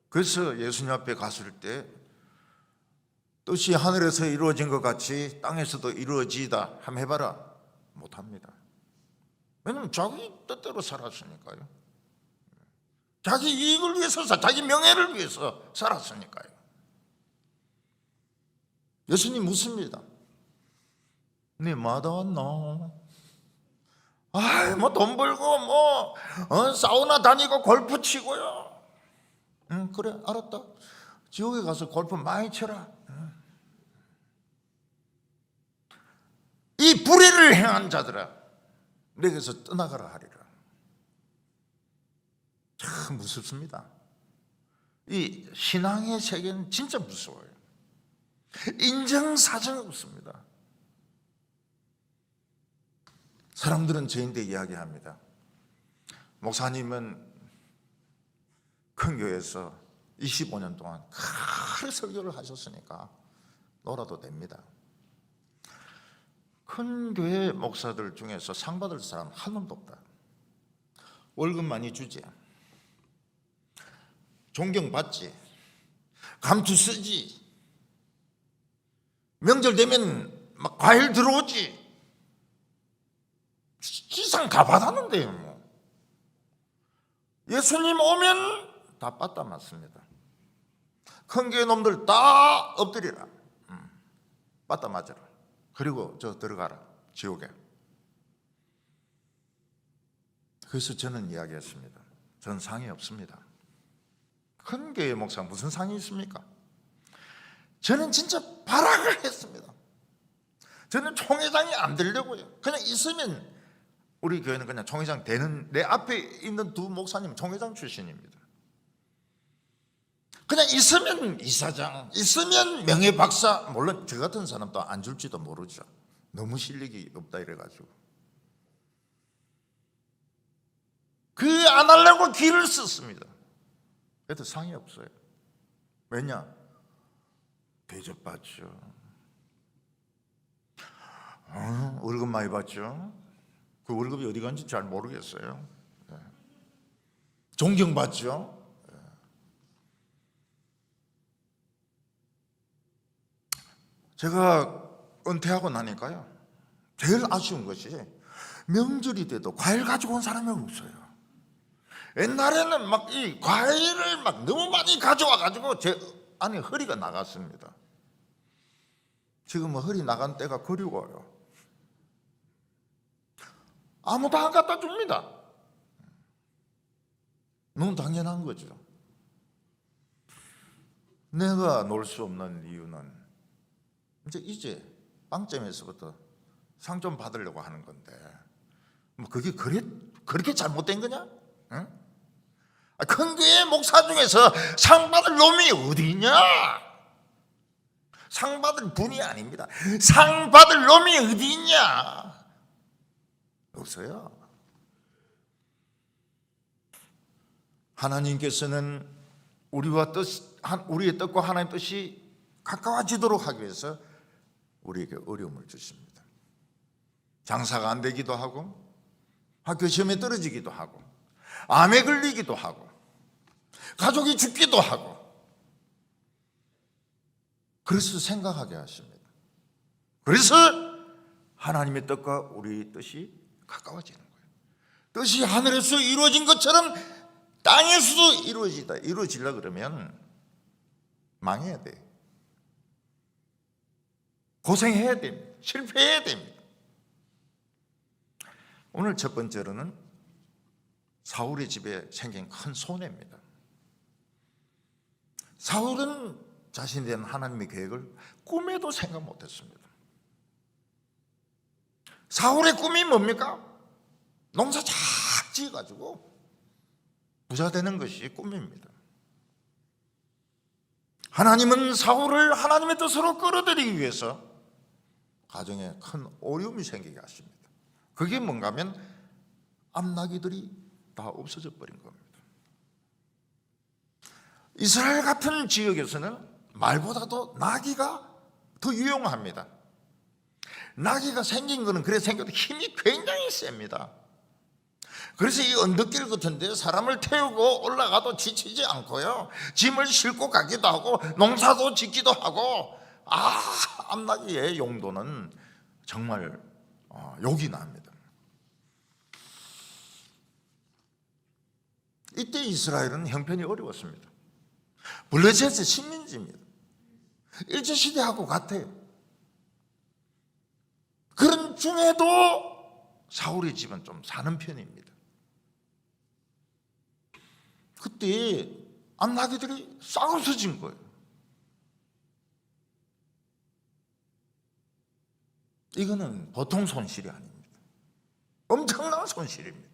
그래서 예수님 앞에 갔을 때 뜻이 하늘에서 이루어진 것 같이 땅에서도 이루어지다 한번 해봐라. 못합니다. 왜냐하면 자기 뜻대로 살았으니까요. 자기 이익을 위해서, 자기 명예를 위해서 살았으니까요. 예수님 묻습니다. 네 마다 왔나? 뭐 돈 벌고 사우나 다니고 골프 치고요. 그래 알았다. 지옥에 가서 골프 많이 쳐라. 이 불의를 행한 자들아, 내게서 떠나가라 하리라. 참 무섭습니다. 이 신앙의 세계는 진짜 무서워요. 인정사정이 없습니다. 사람들은 저인데 이야기합니다. 목사님은 큰 교회에서 25년 동안 큰 설교를 하셨으니까 놀아도 됩니다. 큰 교회 목사들 중에서 상 받을 사람 한 놈도 없다. 월급 많이 주지, 존경받지, 감투 쓰지, 명절 되면 막 과일 들어오지. 지상 다 받았는데요. 뭐. 예수님 오면 다 빠따 맞습니다. 큰 교회 놈들 다 엎드리라. 빠따 맞아라. 그리고 저 들어가라, 지옥에. 그래서 저는 이야기했습니다. 전 상이 없습니다. 큰 교회 목사 무슨 상이 있습니까? 저는 진짜 발악을 했습니다. 저는 총회장이 안 되려고요. 그냥 있으면, 우리 교회는 그냥 총회장 되는, 내 앞에 있는 두 목사님은 총회장 출신입니다. 그냥 있으면 이사장, 있으면 명예박사, 물론 저 같은 사람도 안 줄지도 모르죠. 너무 실력이 없다 이래가지고. 그 안 하려고 길을 썼습니다. 그래도 상이 없어요. 왜냐? 대접받죠. 월급 많이 받죠. 그 월급이 어디 간지 잘 모르겠어요. 존경받죠. 제가 은퇴하고 나니까요, 제일 아쉬운 것이 명절이 돼도 과일 가지고 온 사람이 없어요. 옛날에는 막 이 과일을 막 너무 많이 가져와 가지고 제 안에 허리가 나갔습니다. 지금은 허리 나간 때가 그리워요. 아무도 안 갖다 줍니다. 너무 당연한 거죠. 내가 놀 수 없는 이유는 이제 빵점에서부터 상 좀 받으려고 하는 건데, 뭐 그게 그렇게 잘못된 거냐? 응? 큰 교회 목사 중에서 상 받을 놈이 어디 있냐? 상 받을 분이 아닙니다. 상 받을 놈이 어디 있냐? 없어요. 하나님께서는 우리의 뜻과 하나님의 뜻이 가까워지도록 하기 위해서 우리에게 어려움을 주십니다. 장사가 안 되기도 하고, 학교 시험에 떨어지기도 하고, 암에 걸리기도 하고, 가족이 죽기도 하고, 그래서 생각하게 하십니다. 그래서 하나님의 뜻과 우리 뜻이 가까워지는 거예요. 뜻이 하늘에서 이루어진 것처럼 땅에서도 이루어지려 그러면 망해야 돼. 고생해야 됩니다. 실패해야 됩니다. 오늘 첫 번째로는 사울의 집에 생긴 큰 손해입니다. 사울은 자신에 대한 하나님의 계획을 꿈에도 생각 못했습니다. 사울의 꿈이 뭡니까? 농사 잘 지어가지고 부자 되는 것이 꿈입니다. 하나님은 사울을 하나님의 뜻으로 끌어들이기 위해서 가정에 큰 어려움이 생기게 하십니다. 그게 뭔가 하면 암나귀들이 다 없어져 버린 겁니다. 이스라엘 같은 지역에서는 말보다도 나귀가 더 유용합니다. 나귀가 생긴 거는 그래 생겨도 힘이 굉장히 셉니다. 그래서 이 언덕길 같은데 사람을 태우고 올라가도 지치지 않고요, 짐을 싣고 가기도 하고 농사도 짓기도 하고, 암나귀의 용도는 정말 욕이 납니다. 이때 이스라엘은 형편이 어려웠습니다. 블레셋의 식민지입니다. 일제시대하고 같아요. 그런 중에도 사울의 집은 좀 사는 편입니다. 그때 암나귀들이 싹 없어진 거예요. 이거는 보통 손실이 아닙니다. 엄청난 손실입니다.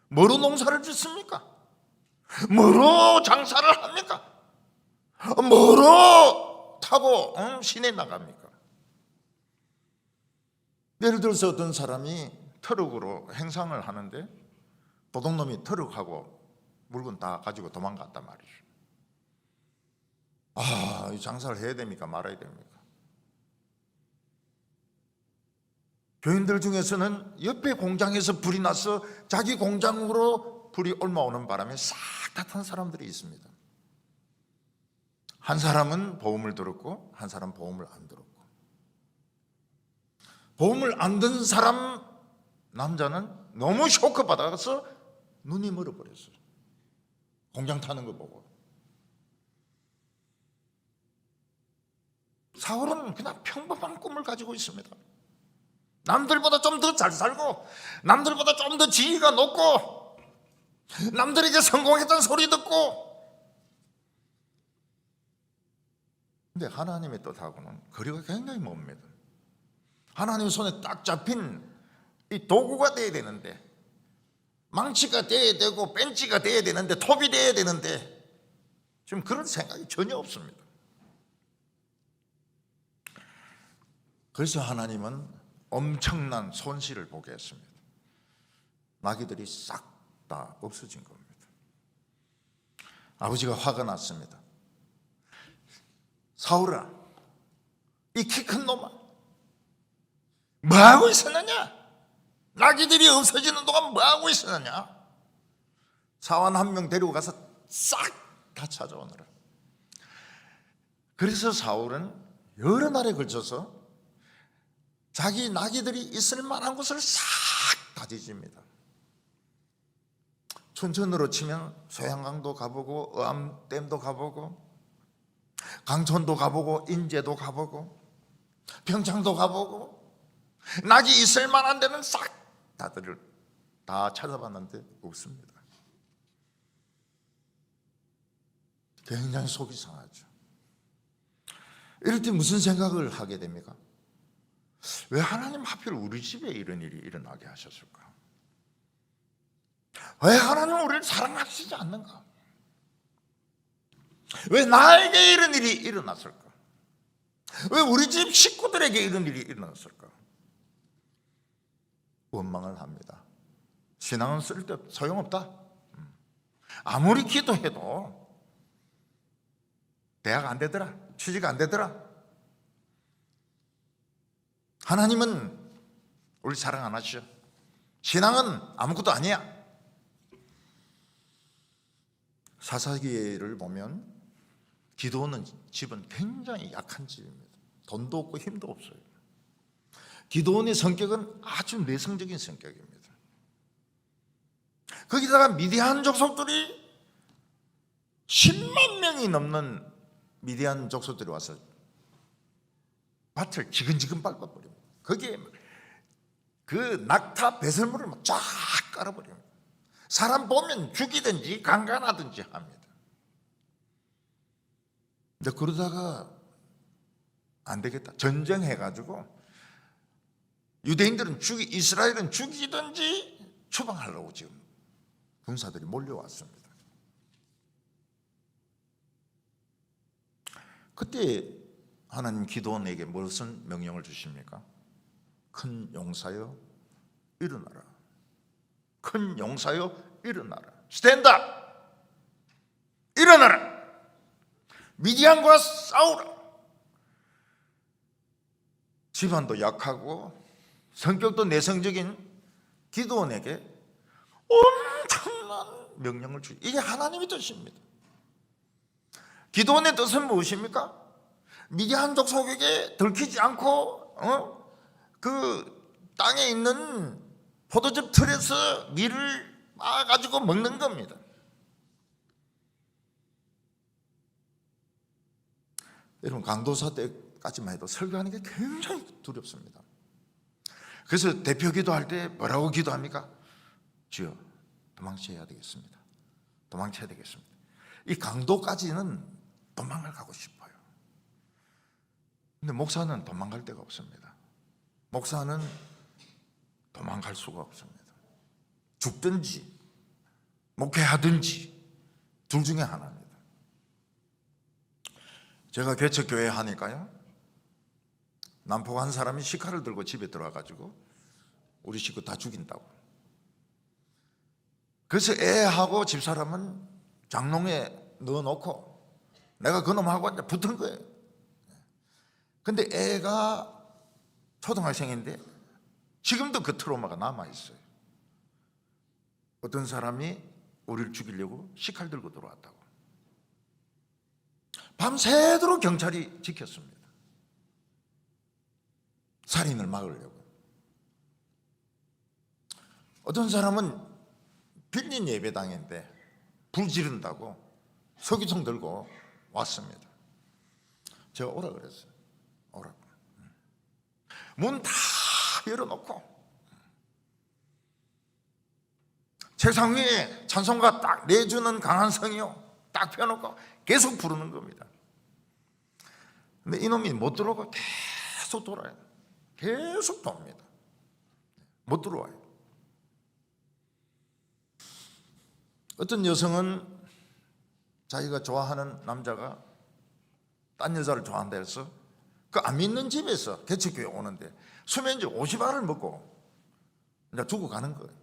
뭐로 농사를 짓습니까? 뭐로 장사를 합니까? 뭐로 타고 시내 나갑니까? 예를 들어서 어떤 사람이 트럭으로 행상을 하는데 도둑놈이 트럭하고 물건 다 가지고 도망갔단 말이죠. 이 장사를 해야 됩니까? 말아야 됩니까? 교인들 중에서는 옆에 공장에서 불이 나서 자기 공장으로 불이 옮아오는 바람에 싹 다 탄 사람들이 있습니다. 한 사람은 보험을 들었고 한 사람은 보험을 안 들었고, 보험을 안 든 사람 남자는 너무 쇼크 받아서 눈이 멀어버렸어요. 공장 타는 거 보고. 사울은 그냥 평범한 꿈을 가지고 있습니다. 남들보다 좀 더 잘 살고, 남들보다 좀 더 지위가 높고, 남들에게 성공했던 소리 듣고. 근데 하나님의 뜻하고는 거리가 굉장히 멉니다. 하나님 손에 딱 잡힌 이 도구가 돼야 되는데, 망치가 돼야 되고 벤치가 돼야 되는데, 톱이 돼야 되는데 지금 그런 생각이 전혀 없습니다. 그래서 하나님은 엄청난 손실을 보게 했습니다. 나귀들이 싹 다 없어진 겁니다. 아버지가 화가 났습니다. 사울아, 이 키 큰 놈아, 뭐하고 있었느냐? 나귀들이 없어지는 동안 뭐하고 있었느냐? 사원 한 명 데리고 가서 싹 다 찾아오느라. 그래서 사울은 여러 날에 걸쳐서 자기 나귀들이 있을 만한 곳을 싹 다 뒤집니다. 춘천으로 치면 소양강도 가보고, 어암댐도 가보고, 강촌도 가보고, 인제도 가보고, 평창도 가보고, 낙이 있을 만한 데는 싹 다 찾아봤는데 없습니다. 굉장히 속이 상하죠. 이럴 때 무슨 생각을 하게 됩니까? 왜 하나님 하필 우리 집에 이런 일이 일어나게 하셨을까? 왜 하나님은 우리를 사랑하시지 않는가? 왜 나에게 이런 일이 일어났을까? 왜 우리 집 식구들에게 이런 일이 일어났을까? 원망을 합니다. 신앙은 소용없다. 아무리 기도해도 대학 안 되더라, 취직 안 되더라. 하나님은 우리 사랑 안 하시죠. 신앙은 아무것도 아니야. 사사기를 보면 기도는 집은 굉장히 약한 집입니다. 돈도 없고 힘도 없어요. 기도원의 성격은 아주 내성적인 성격입니다. 거기다가 미디안 족속들이 10만 명이 넘는 미디안 족속들이 와서 밭을 지근지근 밟아버립니다. 거기에 그 낙타 배설물을 막 쫙 깔아버립니다. 사람 보면 죽이든지 강간하든지 합니다. 근데 그러다가 안 되겠다, 전쟁해가지고 유대인들은 이스라엘은 죽이든지 추방하려고 지금 군사들이 몰려왔습니다. 그때 하나님 기도원에게 무슨 명령을 주십니까? 큰 용사여 일어나라. 큰 용사여 일어나라. 스탠드업! 일어나라. 미디안과 싸우라. 집안도 약하고 성격도 내성적인 기드온에게 엄청난 명령을 주죠. 이게 하나님의 뜻입니다. 기드온의 뜻은 무엇입니까? 미디안 족속에게 들키지 않고 그 땅에 있는 포도즙 틀에서 밀을 빻아가지고 먹는 겁니다. 여러분, 강도사 때까지만 해도 설교하는 게 굉장히 두렵습니다. 그래서 대표 기도할 때 뭐라고 기도합니까? 주여, 도망쳐야 되겠습니다. 도망쳐야 되겠습니다. 이 강도까지는 도망을 가고 싶어요. 근데 목사는 도망갈 데가 없습니다. 목사는 도망갈 수가 없습니다. 죽든지 목회하든지 둘 중에 하나입니다. 제가 개척교회 하니까요, 남포 한 사람이 시칼을 들고 집에 들어와가지고 우리 식구 다 죽인다고. 그래서 애하고 집사람은 장롱에 넣어놓고 내가 그놈하고 이제 붙은 거예요. 근데 애가 초등학생인데 지금도 그 트라우마가 남아있어요. 어떤 사람이 우리를 죽이려고 시칼 들고 들어왔다고. 밤새도록 경찰이 지켰습니다. 살인을 막으려고. 어떤 사람은 빌린 예배당인데 불 지른다고 서기통 들고 왔습니다. 제가 오라 그랬어요. 오라고. 문 다 열어놓고 세상 위에 찬송가 딱 내주는 강한 성이요 딱 펴놓고 계속 부르는 겁니다. 근데 이놈이 못 들어오고 계속 돌아요. 계속 돕니다. 못 들어와요. 어떤 여성은 자기가 좋아하는 남자가 딴 여자를 좋아한다 해서 그 안 믿는 집에서 개척교회 오는데 수면제 50알을 먹고 이제 죽어가는 거예요.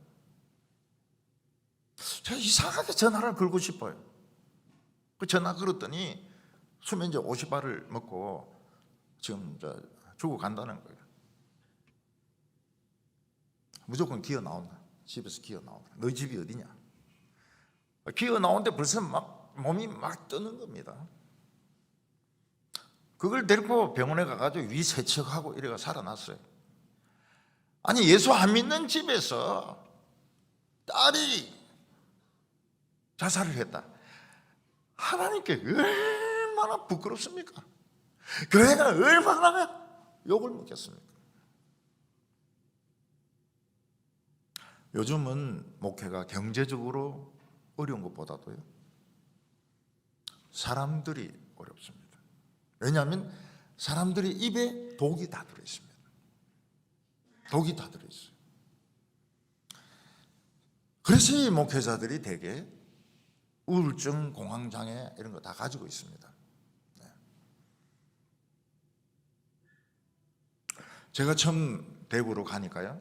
제가 이상하게 전화를 걸고 싶어요. 그 전화 걸었더니 수면제 50알을 먹고 지금 죽어간다는 거예요. 무조건 기어 나온다. 집에서 기어 나온다. 너희 집이 어디냐? 기어 나오는데 벌써 막 몸이 막 뜨는 겁니다. 그걸 데리고 병원에 가가지고 위 세척하고 이래가 살아났어요. 아니 예수 안 믿는 집에서 딸이 자살을 했다. 하나님께 얼마나 부끄럽습니까? 교회가 얼마나 욕을 먹겠습니까? 요즘은 목회가 경제적으로 어려운 것보다도요, 사람들이 어렵습니다. 왜냐하면 사람들이 입에 독이 다 들어있습니다. 독이 다 들어있어요. 그래서 이 목회자들이 대개 우울증, 공황장애 이런 거 다 가지고 있습니다. 제가 처음 대구로 가니까요,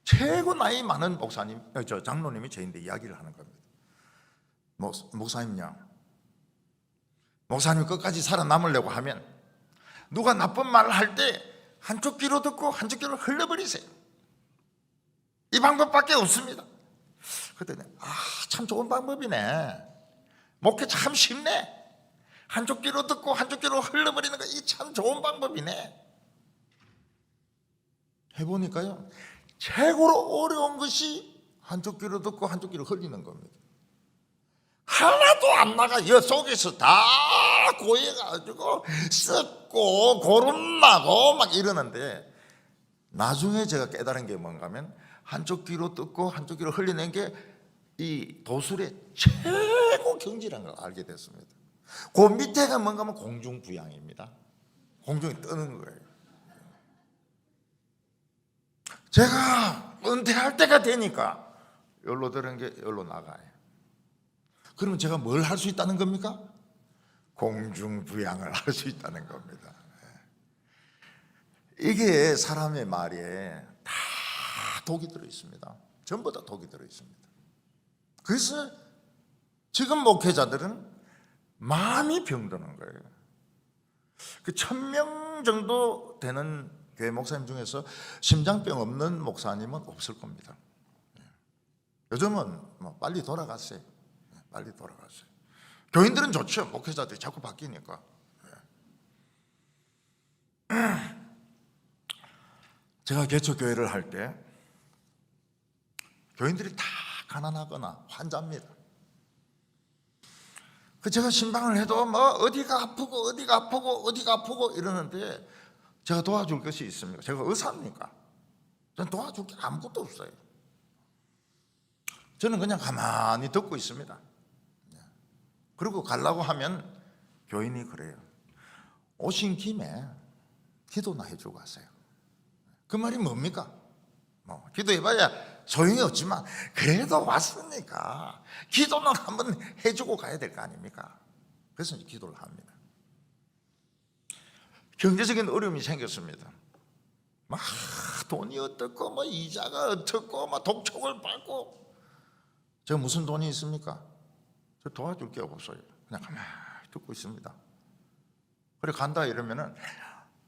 최고 나이 많은 목사님, 장로님이 저인데 이야기를 하는 겁니다. 목사님요, 목사님 끝까지 살아남으려고 하면 누가 나쁜 말을 할 때 한쪽 귀로 듣고 한쪽 귀로 흘려버리세요. 이 방법밖에 없습니다. 그랬더니 참 좋은 방법이네. 목회 참 쉽네. 한쪽 귀로 듣고 한쪽 귀로 흘려버리는 거 이 참 좋은 방법이네. 해보니까요, 최고로 어려운 것이 한쪽 귀로 듣고 한쪽 귀로 흘리는 겁니다. 하나도 안 나가. 여 속에서 다 고여가지고 썩고 고름나고 막 이러는데, 나중에 제가 깨달은 게 뭔가 하면 한쪽 귀로 듣고 한쪽 귀로 흘리는 게 이 도술의 최고 경지라는 걸 알게 됐습니다. 그 밑에가 뭔가 하면 공중부양입니다. 공중에 뜨는 거예요. 제가 은퇴할 때가 되니까 여기로 들은 게 여기로 나가요. 그러면 제가 뭘 할 수 있다는 겁니까? 공중부양을 할 수 있다는 겁니다. 이게 사람의 말에 다 독이 들어있습니다. 전부 다 독이 들어있습니다. 그래서 지금 목회자들은 마음이 병드는 거예요. 그 1000명 정도 되는 교회 목사님 중에서 심장병 없는 목사님은 없을 겁니다. 요즘은 빨리 돌아갔어요. 빨리 돌아갔어요. 교인들은 좋죠. 목회자들이 자꾸 바뀌니까. 제가 개척교회를 할 때 교인들이 다 가난하거나 환자입니다. 제가 신방을 해도 어디가 아프고 이러는데 제가 도와줄 것이 있습니까? 제가 의사입니까? 저는 도와줄 게 아무것도 없어요. 저는 그냥 가만히 듣고 있습니다. 그리고 가려고 하면 교인이 그래요. 오신 김에 기도나 해주고 가세요. 그 말이 뭡니까? 기도해봐야 소용이 없지만 그래도 왔으니까 기도는 한번 해주고 가야 될 거 아닙니까? 그래서 기도를 합니다. 경제적인 어려움이 생겼습니다. 막 돈이 어떻고 이자가 어떻고 독촉을 받고, 제가 무슨 돈이 있습니까? 저 도와줄 게 없어요. 그냥 가만히 듣고 있습니다. 그래 간다 이러면은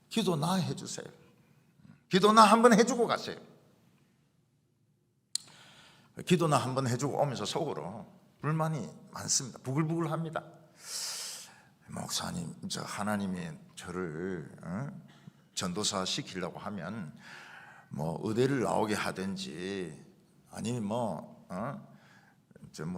기도나 해주세요. 기도나 한번 해주고 가세요. 기도나 한번 해주고 오면서 속으로 불만이 많습니다. 부글부글합니다. 목사님, 하나님이 저를 전도사 시키려고 하면 의대를 나오게 하든지 아니면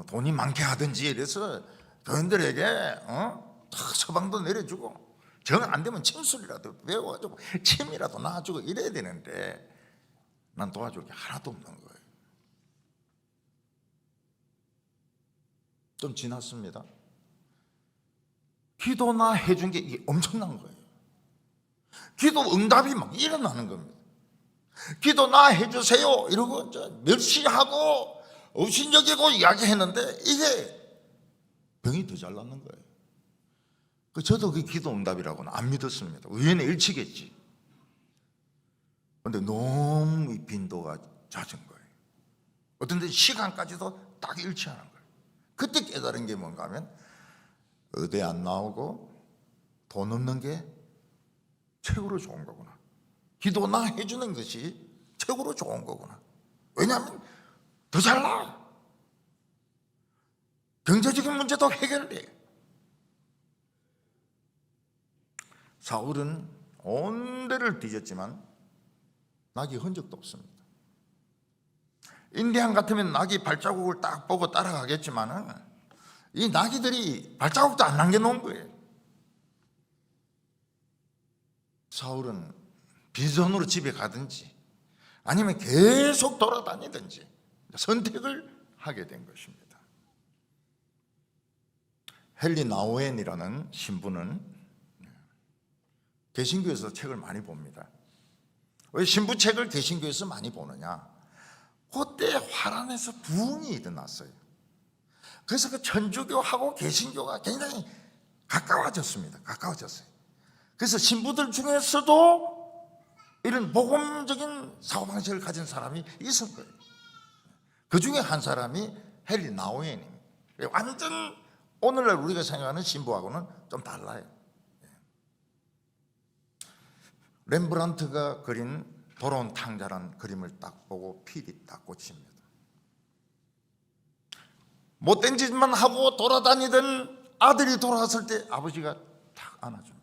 돈이 많게 하든지 이래서 교인들에게 다 처방도 내려주고, 정 안 되면 침술이라도 배워가지고 침이라도 놔주고 이래야 되는데 난 도와줄 게 하나도 없는 거예요. 좀 지났습니다. 기도나 해준 게 이게 엄청난 거예요. 기도 응답이 막 일어나는 겁니다. 기도 나 해주세요 이러고 멸시하고 업신여기고 이야기했는데 이게 병이 더 잘 낫는 거예요. 저도 그 기도 응답이라고는 안 믿었습니다. 의연의 일치겠지. 그런데 너무 이 빈도가 잦은 거예요. 어떤 데 시간까지도 딱 일치하는 거예요. 그때 깨달은 게 뭔가 하면 의대 안 나오고 돈 없는 게 최고로 좋은 거구나. 기도나 해주는 것이 최고로 좋은 거구나. 왜냐하면 더 잘 나아. 경제적인 문제도 해결돼. 사울은 온 데를 뒤졌지만 낙이 흔적도 없습니다. 인디안 같으면 낙이 발자국을 딱 보고 따라가겠지만은 이 나귀들이 발자국도 안 남겨놓은 거예요. 사울은 비전으로 집에 가든지 아니면 계속 돌아다니든지 선택을 하게 된 것입니다. 헨리 나우엔이라는 신부는 개신교에서 책을 많이 봅니다. 왜 신부책을 개신교에서 많이 보느냐? 그때 화란에서 부흥이 일어났어요. 그래서 그 천주교하고 개신교가 굉장히 가까워졌습니다. 가까워졌어요. 그래서 신부들 중에서도 이런 복음적인 사고방식을 가진 사람이 있은 거예요. 그 중에 한 사람이 헨리 나우엔입니다. 완전 오늘날 우리가 생각하는 신부하고는 좀 달라요. 렘브란트가 그린 돌아온 탕자란 그림을 딱 보고 필이 딱 꽂힙니다. 못된 짓만 하고 돌아다니던 아들이 돌아왔을 때 아버지가 탁 안아줍니다.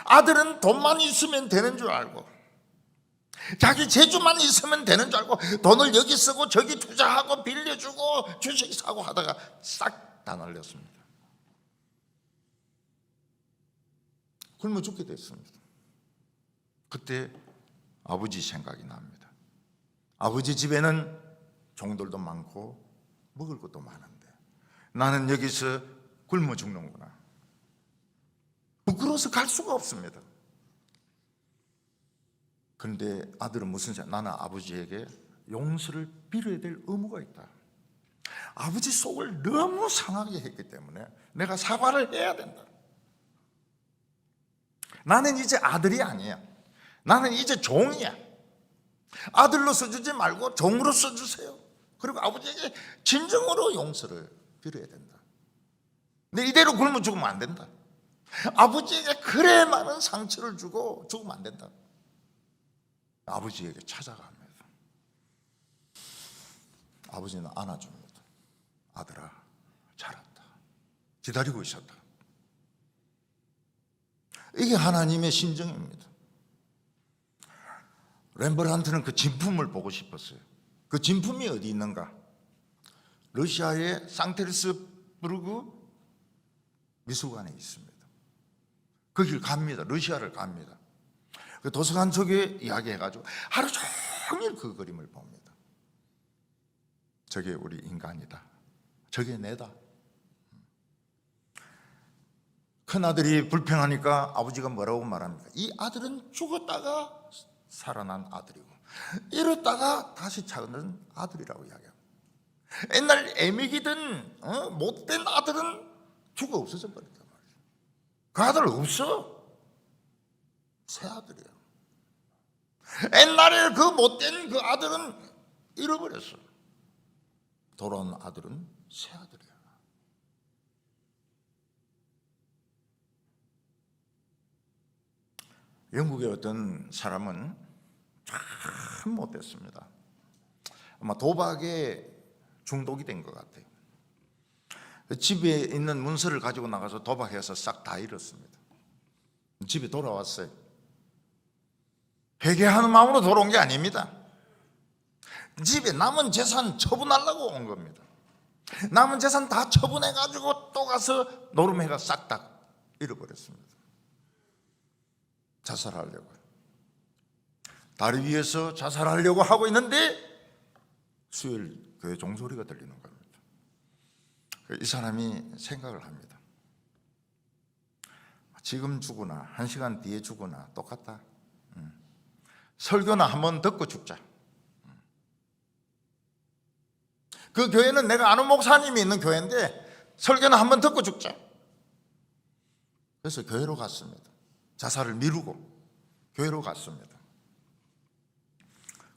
아들은 돈만 있으면 되는 줄 알고 자기 재주만 있으면 되는 줄 알고 돈을 여기 쓰고 저기 투자하고 빌려주고 주식 사고 하다가 싹 다 날렸습니다. 굶어 죽게 됐습니다. 그때 아버지 생각이 납니다. 아버지 집에는 종들도 많고 먹을 것도 많은데 나는 여기서 굶어 죽는구나. 부끄러워서 갈 수가 없습니다. 그런데 아들은 무슨 생각? 나는 아버지에게 용서를 빌어야 될 의무가 있다. 아버지 속을 너무 상하게 했기 때문에 내가 사과를 해야 된다. 나는 이제 아들이 아니야. 나는 이제 종이야. 아들로 써주지 말고 종으로 써주세요. 그리고 아버지에게 진정으로 용서를 빌어야 된다. 근데 이대로 굶어 죽으면 안 된다. 아버지에게 그래 많은 상처를 주고 죽으면 안 된다. 아버지에게 찾아갑니다. 아버지는 안아줍니다. 아들아, 잘한다. 기다리고 있었다. 이게 하나님의 심정입니다. 렘브란트는 그 진품을 보고 싶었어요. 그 진품이 어디 있는가? 러시아의 상테르스부르크 미술관에 있습니다. 거길 갑니다. 러시아를 갑니다. 그 도서관 속에 이야기해가지고 하루 종일 그 그림을 봅니다. 저게 우리 인간이다. 저게 내다. 큰아들이 불평하니까 아버지가 뭐라고 말합니까? 이 아들은 죽었다가 살아난 아들이고 이랬다가 다시 찾는 아들이라고 이야기합니다. 옛날 애미기든 못된 아들은 죽어 없어져 버렸단 말이죠. 그 아들 없어. 새 아들이에요. 옛날에 그 못된 그 아들은 잃어버렸어. 돌아온 아들은 새 아들이야. 영국의 어떤 사람은 참 못됐습니다. 아마 도박에 중독이 된 것 같아요. 집에 있는 문서를 가지고 나가서 도박해서 싹 다 잃었습니다. 집에 돌아왔어요. 회개하는 마음으로 돌아온 게 아닙니다. 집에 남은 재산 처분하려고 온 겁니다. 남은 재산 다 처분해가지고 또 가서 노름해가 싹 다 잃어버렸습니다. 자살하려고요. 다리 위에서 자살하려고 하고 있는데 수요일 교회 종소리가 들리는 겁니다. 이 사람이 생각을 합니다. 지금 죽으나 1시간 뒤에 죽으나 똑같다. 설교나 한번 듣고 죽자. 그 교회는 내가 아는 목사님이 있는 교회인데 설교나 한번 듣고 죽자. 그래서 교회로 갔습니다. 자살을 미루고 교회로 갔습니다.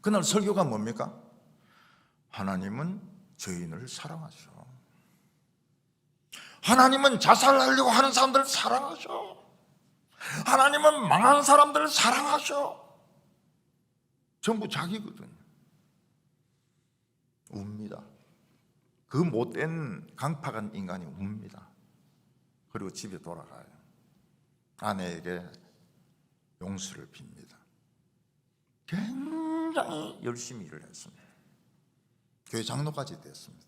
그날 설교가 뭡니까? 하나님은 죄인을 사랑하셔. 하나님은 자살하려고 하는 사람들을 사랑하셔. 하나님은 망한 사람들을 사랑하셔. 전부 자기거든요. 웁니다. 그 못된 강팍한 인간이 웁니다. 그리고 집에 돌아가요. 아내에게 용서를 빕니다. 굉장히 열심히 일을 했습니다. 교회 장로까지 됐습니다.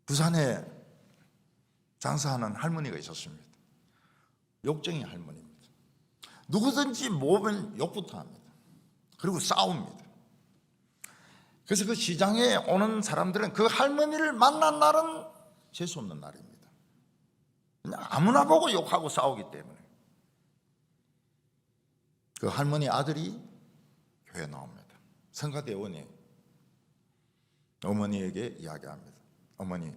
부산에 장사하는 할머니가 있었습니다. 욕쟁이 할머니입니다. 누구든지 모으면 욕부터 합니다. 그리고 싸웁니다. 그래서 그 시장에 오는 사람들은 그 할머니를 만난 날은 재수없는 날입니다. 그냥 아무나 보고 욕하고 싸우기 때문에. 그 할머니 아들이 교회에 나옵니다. 성가대원이 어머니에게 이야기합니다. 어머니,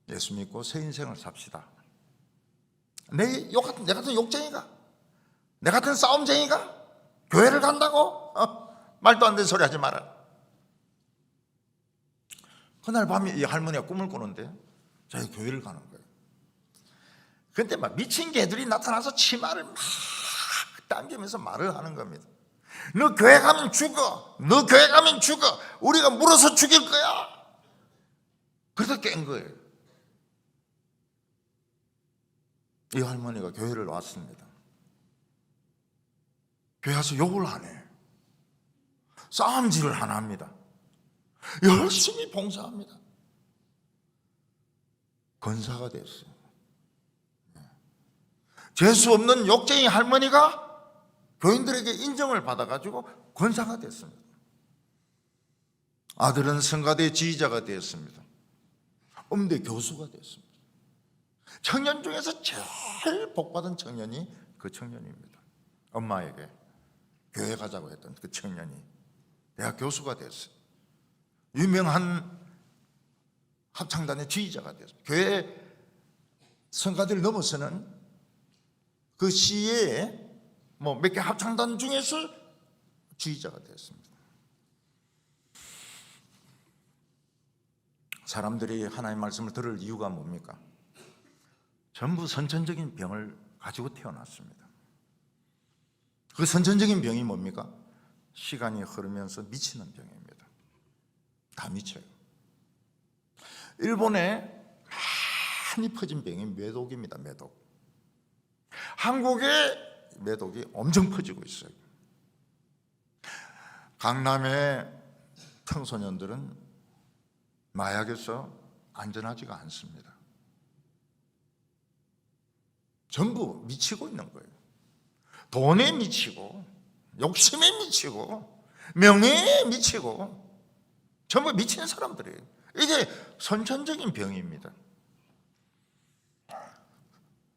예수 믿고 새 인생을 삽시다. 내 같은 욕쟁이가, 내 같은 싸움쟁이가 교회를 간다고? 말도 안 되는 소리 하지 마라. 그날 밤에 이 할머니가 꿈을 꾸는데 자기 교회를 가는 거예요. 그때 막 미친 개들이 나타나서 치마를 막 당기면서 말을 하는 겁니다. 너 교회 가면 죽어. 너 교회 가면 죽어. 우리가 물어서 죽일 거야. 그래서 깬 거예요. 이 할머니가 교회를 왔습니다. 교회 와서 욕을 하네. 싸움질을 안 합니다. 열심히 봉사합니다. 권사가 됐어요. 재수 없는 욕쟁이 할머니가 교인들에게 인정을 받아가지고 권사가 됐습니다. 아들은 성가대 지휘자가 되었습니다. 음대 교수가 됐습니다. 청년 중에서 제일 복받은 청년이 그 청년입니다. 엄마에게 교회 가자고 했던 그 청년이 대학 교수가 됐어요. 유명한 합창단의 지휘자가 됐습니다. 교회 성가대를 넘어서는 그 시에 몇 개 합창단 중에서 지휘자가 됐습니다. 사람들이 하나님의 말씀을 들을 이유가 뭡니까? 전부 선천적인 병을 가지고 태어났습니다. 그 선천적인 병이 뭡니까? 시간이 흐르면서 미치는 병입니다. 다 미쳐요. 일본에 많이 퍼진 병이 매독입니다. 매독. 한국에 매독이 엄청 퍼지고 있어요. 강남의 청소년들은 마약에서 안전하지가 않습니다. 전부 미치고 있는 거예요. 돈에 미치고, 욕심에 미치고, 명예에 미치고, 전부 미친 사람들이에요. 이게 선천적인 병입니다.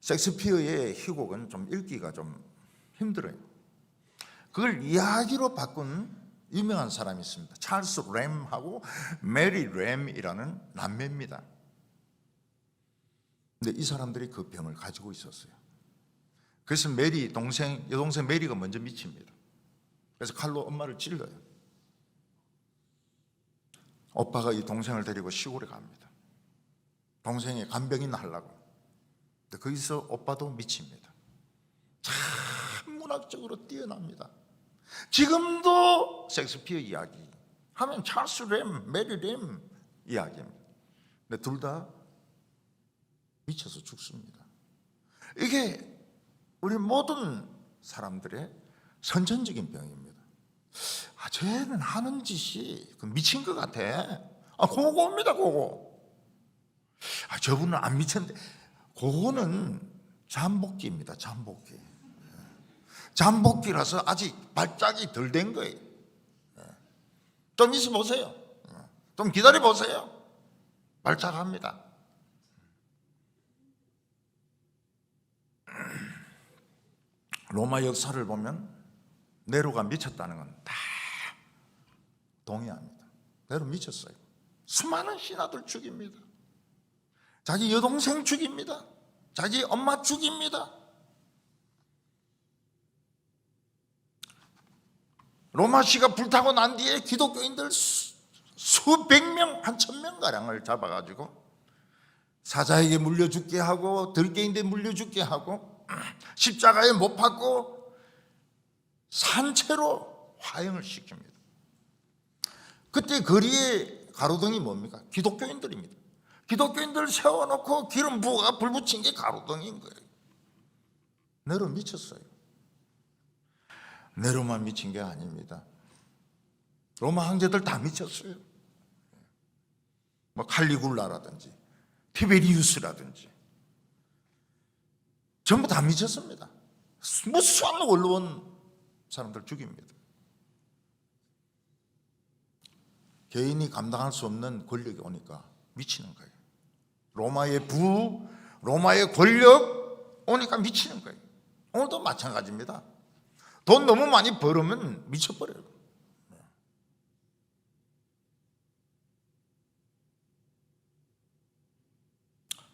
셰익스피어의 희곡은 좀 읽기가 좀 힘들어요. 그걸 이야기로 바꾼 유명한 사람이 있습니다. 찰스 램하고 메리 램이라는 남매입니다. 근데 이 사람들이 그 병을 가지고 있었어요. 그래서 여동생 메리가 먼저 미칩니다. 그래서 칼로 엄마를 찔러요. 오빠가 이 동생을 데리고 시골에 갑니다. 동생이 간병인 하려고. 근데 거기서 오빠도 미칩니다. 참 문학적으로 뛰어납니다. 지금도 셰익스피어 이야기 하면 찰스 램, 메리 램 이야기입니다. 근데 둘 다 미쳐서 죽습니다. 이게 우리 모든 사람들의 선천적인 병입니다. 쟤는 하는 짓이 미친 것 같아. 그거입니다, 그거. 저분은 안 미쳤는데, 그거는 잠복기입니다, 잠복기. 잠복기라서 아직 발작이 덜 된 거예요. 좀 있어 보세요. 좀 기다려 보세요. 발작합니다. 로마 역사를 보면 네로가 미쳤다는 건 다 동의합니다. 네로 미쳤어요. 수많은 신하들 죽입니다. 자기 여동생 죽입니다. 자기 엄마 죽입니다. 로마시가 불타고 난 뒤에 기독교인들 수백 명, 한 1000명 가량을 잡아가지고 사자에게 물려 죽게 하고 들개인데 물려 죽게 하고 십자가에 못 박고 산채로 화형을 시킵니다. 그때 거리에 가로등이 뭡니까? 기독교인들입니다. 기독교인들 세워놓고 기름 부어가 불 붙인 게 가로등인 거예요. 네로 미쳤어요. 네로만 미친 게 아닙니다. 로마 황제들 다 미쳤어요. 뭐 칼리굴라라든지 티베리우스라든지 전부 다 미쳤습니다. 무수한 원로원 사람들 죽입니다. 개인이 감당할 수 없는 권력이 오니까 미치는 거예요. 로마의 부, 로마의 권력 오니까 미치는 거예요. 오늘도 마찬가지입니다. 돈 너무 많이 벌으면 미쳐버려요.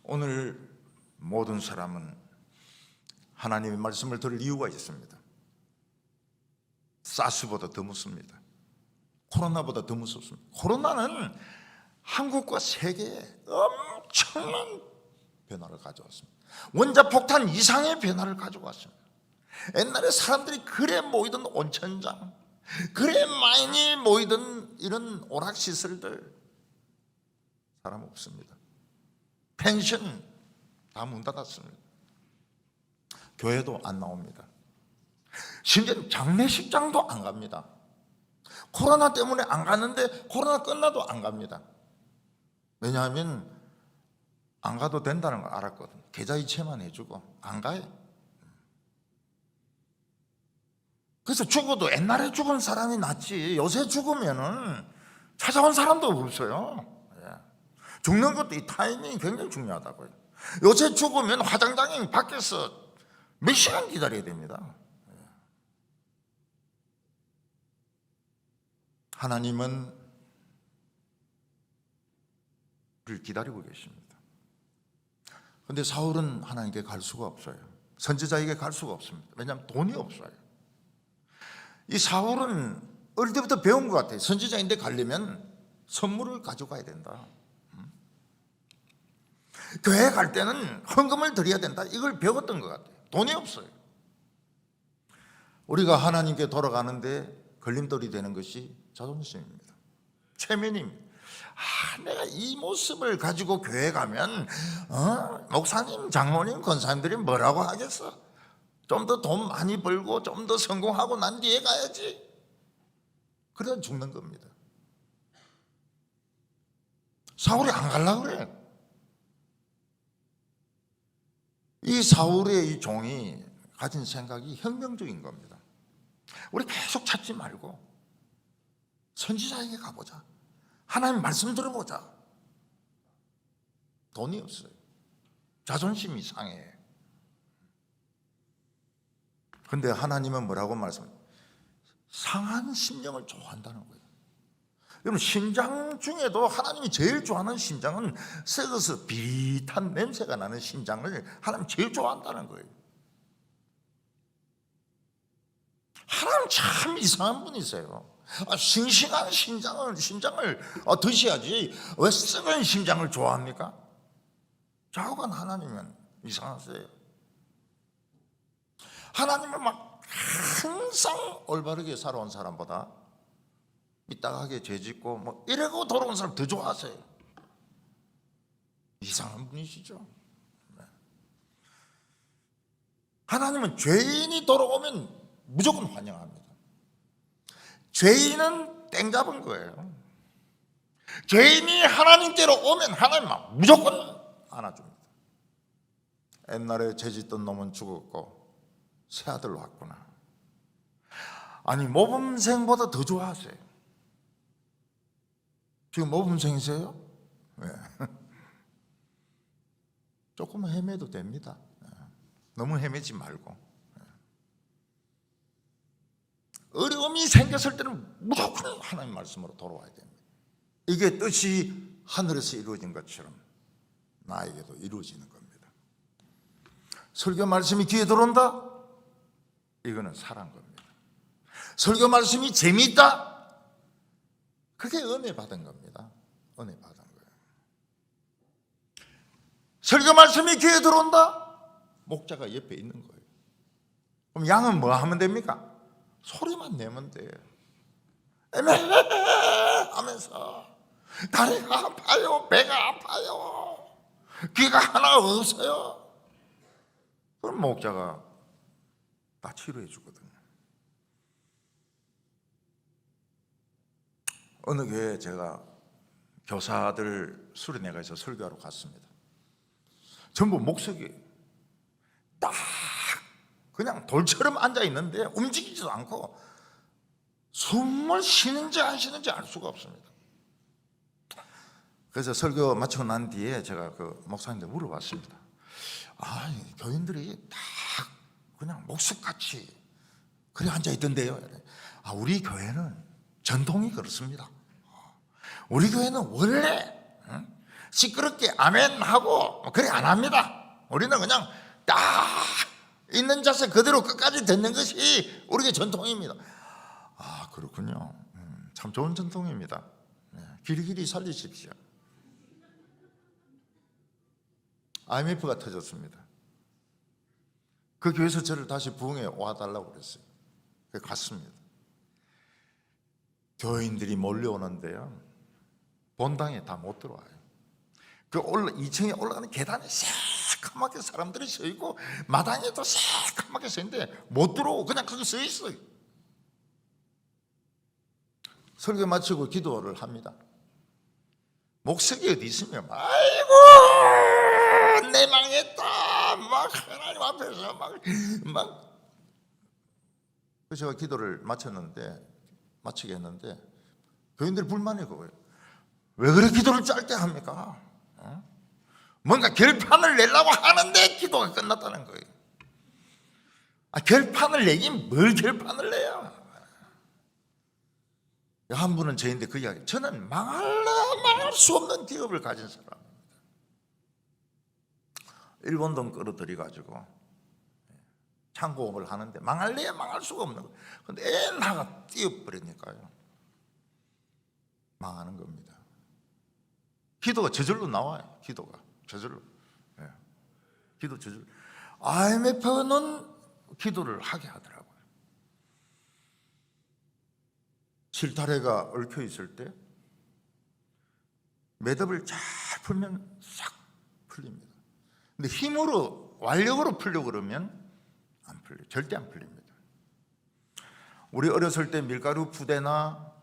오늘 모든 사람은 하나님의 말씀을 들을 이유가 있습니다. 사스보다 더 무섭습니다. 코로나보다 더 무섭습니다. 코로나는 한국과 세계에 엄청난 변화를 가져왔습니다. 원자폭탄 이상의 변화를 가져왔습니다. 옛날에 사람들이 그래 모이던 온천장, 그래 많이 모이던 이런 오락시설들 사람 없습니다. 펜션 다 문 닫았습니다. 교회도 안 나옵니다. 심지어 장례식장도 안 갑니다. 코로나 때문에 안 가는데 코로나 끝나도 안 갑니다. 왜냐하면 안 가도 된다는 걸 알았거든요. 계좌이체만 해주고 안 가요. 그래서 죽어도 옛날에 죽은 사람이 낫지 요새 죽으면은 찾아온 사람도 없어요. 죽는 것도 이 타이밍이 굉장히 중요하다고요. 요새 죽으면 화장장이 밖에서 몇 시간 기다려야 됩니다. 하나님은 그를 기다리고 계십니다. 그런데 사울은 하나님께 갈 수가 없어요. 선지자에게 갈 수가 없습니다. 왜냐하면 돈이 없어요. 이 사울은 어릴 때부터 배운 것 같아요. 선지자인데 가려면 선물을 가져가야 된다. 교회 갈 때는 헌금을 드려야 된다. 이걸 배웠던 것 같아요. 돈이 없어요. 우리가 하나님께 돌아가는데 걸림돌이 되는 것이 자존심입니다. 체면입니다. 내가 이 모습을 가지고 교회 가면 목사님, 장로님, 권사님들이 뭐라고 하겠어? 좀 더 돈 많이 벌고 좀 더 성공하고 난 뒤에 가야지. 그래야 죽는 겁니다. 사울이 안 가려고 그래. 이 사울의 이 종이 가진 생각이 혁명적인 겁니다. 우리 계속 찾지 말고 선지자에게 가보자. 하나님 말씀 들어보자. 돈이 없어요. 자존심이 상해. 그런데 하나님은 뭐라고 말씀해요? 상한 심령을 좋아한다는 거예요. 여러분 심장 중에도 하나님이 제일 좋아하는 심장은 썩어서 비릿한 냄새가 나는 심장을 하나님 제일 좋아한다는 거예요. 하나님 참 이상한 분이세요. 싱싱한 심장을 드셔야지 왜 썩은 심장을 좋아합니까? 좌우간 하나님은 이상하세요. 하나님은 막 항상 올바르게 살아온 사람보다 삐딱하게 죄짓고 뭐 이러고 돌아온 사람 더 좋아하세요. 이상한 분이시죠. 하나님은 죄인이 돌아오면 무조건 환영합니다. 죄인은 땡 잡은 거예요. 죄인이 하나님께로 오면 하나님은 무조건 안아줍니다. 옛날에 죄짓던 놈은 죽었고 새 아들 왔구나. 아니 모범생보다 더 좋아하세요. 지금 모범생이세요? 네. 조금 헤매도 됩니다. 너무 헤매지 말고. 어려움이 생겼을 때는 무조건 하나님 말씀으로 돌아와야 됩니다. 이게 뜻이 하늘에서 이루어진 것처럼 나에게도 이루어지는 겁니다. 설교 말씀이 귀에 들어온다? 이거는 사랑 겁니다. 설교 말씀이 재미있다? 그게 은혜 받은 겁니다. 은혜 받은 거예요. 설교 말씀이 귀에 들어온다? 목자가 옆에 있는 거예요. 그럼 양은 뭐 하면 됩니까? 소리만 내면 돼요. 하면서 다리가 아파요, 배가 아파요, 귀가 하나 없어요. 그럼 목자가 다 치료해 주거든요. 어느 교회에 제가 교사들 수련회가에서 설교하러 갔습니다. 전부 목석이 딱 그냥 돌처럼 앉아 있는데 움직이지도 않고 숨을 쉬는지 안 쉬는지 알 수가 없습니다. 그래서 설교 마치고 난 뒤에 제가 그 목사님들 물어봤습니다. 교인들이 다 그냥 목석같이 그래 앉아 있던데요. 우리 교회는 전통이 그렇습니다. 우리 교회는 원래 시끄럽게 아멘 하고 그래 안 합니다. 우리는 그냥 딱 있는 자세 그대로 끝까지 듣는 것이 우리의 전통입니다. 그렇군요. 참 좋은 전통입니다. 길이길이 살리십시오. IMF가 터졌습니다. 그 교회에서 저를 다시 부흥에 와달라고 그랬어요. 갔습니다. 교인들이 몰려오는데요, 본당에 다 못 들어와요. 그 2층에 올라가는 계단에 새까맣게 사람들이 서 있고 마당에도 새까맣게 서 있는데 못 들어오고 그냥 거기 서 있어요. 설교 마치고 기도를 합니다. 목석이 어디 있으면 아이고 내 망했다 막 하나님 앞에서 막 그래서 제가 기도를 마치게 했는데 교인들 불만이 그거예요. 왜 그렇게 기도를 짧게 합니까? 뭔가 결판을 내려고 하는데 기도가 끝났다는 거예요. 결판을 내긴 뭘 결판을 내요? 한 분은 저인데 그 이야기, 저는 망할 수 없는 기업을 가진 사람입니다. 일본 돈 끌어들여 가지고 창고업을 하는데 망할래야 망할 수가 없는 거예요. 그런데 애 나가 뛰어버리니까요 망하는 겁니다. 기도가 저절로 나와요. 기도가 저절로. 기도 저절로. IMF는 기도를 하게 하더라고요. 실타래가 얽혀 있을 때 매듭을 잘 풀면 싹 풀립니다. 근데 힘으로 완력으로 풀려고 그러면 안 풀려요. 절대 안 풀립니다. 우리 어렸을 때 밀가루 푸대나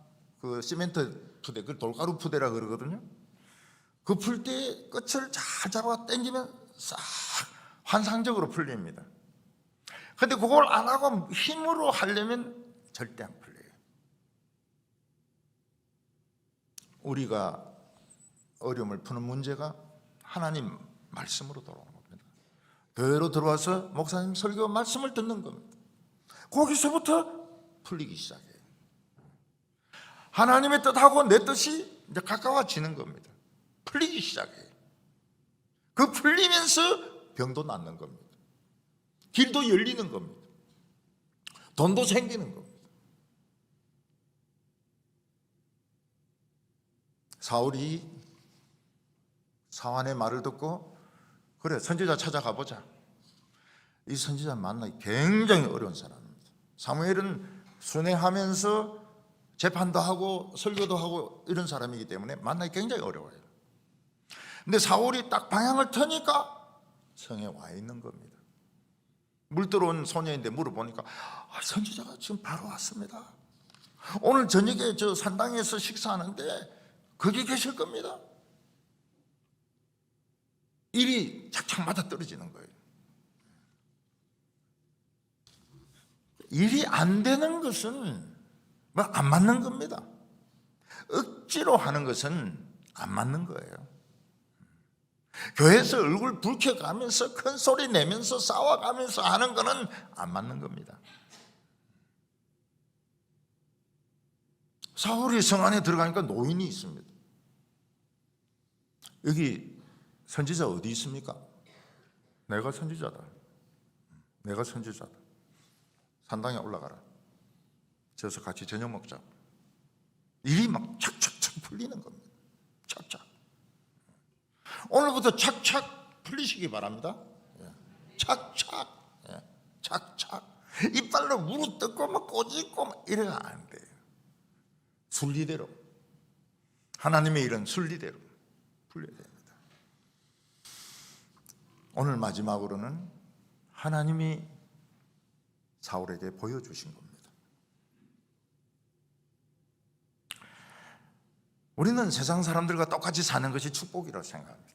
그 시멘트 푸대, 그 돌가루 푸대라 그러거든요. 그 풀 때 끝을 잘 잡아 당기면 싹 환상적으로 풀립니다. 근데 그걸 안 하고 힘으로 하려면 절대 안 풀려요. 우리가 어려움을 푸는 문제가 하나님 말씀으로 돌아오는 겁니다. 교회로 들어와서 목사님 설교 말씀을 듣는 겁니다. 거기서부터 풀리기 시작해요. 하나님의 뜻하고 내 뜻이 이제 가까워지는 겁니다. 풀리기 시작해요. 그 풀리면서 병도 낫는 겁니다. 길도 열리는 겁니다. 돈도 생기는 겁니다. 사울이 사환의 말을 듣고 그래 선지자 찾아가 보자. 이 선지자 만나기 굉장히 어려운 사람입니다. 사무엘은 순회하면서 재판도 하고 설교도 하고 이런 사람이기 때문에 만나기 굉장히 어려워요. 근데 사울이 딱 방향을 트니까 성에 와 있는 겁니다. 물 들어온 소녀인데 물어보니까 선지자가 지금 바로 왔습니다. 오늘 저녁에 저 산당에서 식사하는데 거기 계실 겁니다. 일이 착착 맞아 떨어지는 거예요. 일이 안 되는 것은 뭐 안 맞는 겁니다. 억지로 하는 것은 안 맞는 거예요. 교회에서 얼굴 붉혀가면서 큰 소리 내면서 싸워가면서 하는 거는 안 맞는 겁니다. 사울이 성 안에 들어가니까 노인이 있습니다. 여기 선지자 어디 있습니까? 내가 선지자다. 내가 선지자다. 산당에 올라가라. 저서 같이 저녁 먹자. 일이 막 착착착 풀리는 겁니다. 착착. 오늘부터 착착 풀리시기 바랍니다. 착착. 착착. 이빨로 물어뜯고 막 꼬집고 막 이래가 안 돼요. 순리대로. 하나님의 일은 순리대로 풀려야 됩니다. 오늘 마지막으로는 하나님이 사울에게 보여주신 겁니다. 우리는 세상 사람들과 똑같이 사는 것이 축복이라고 생각합니다.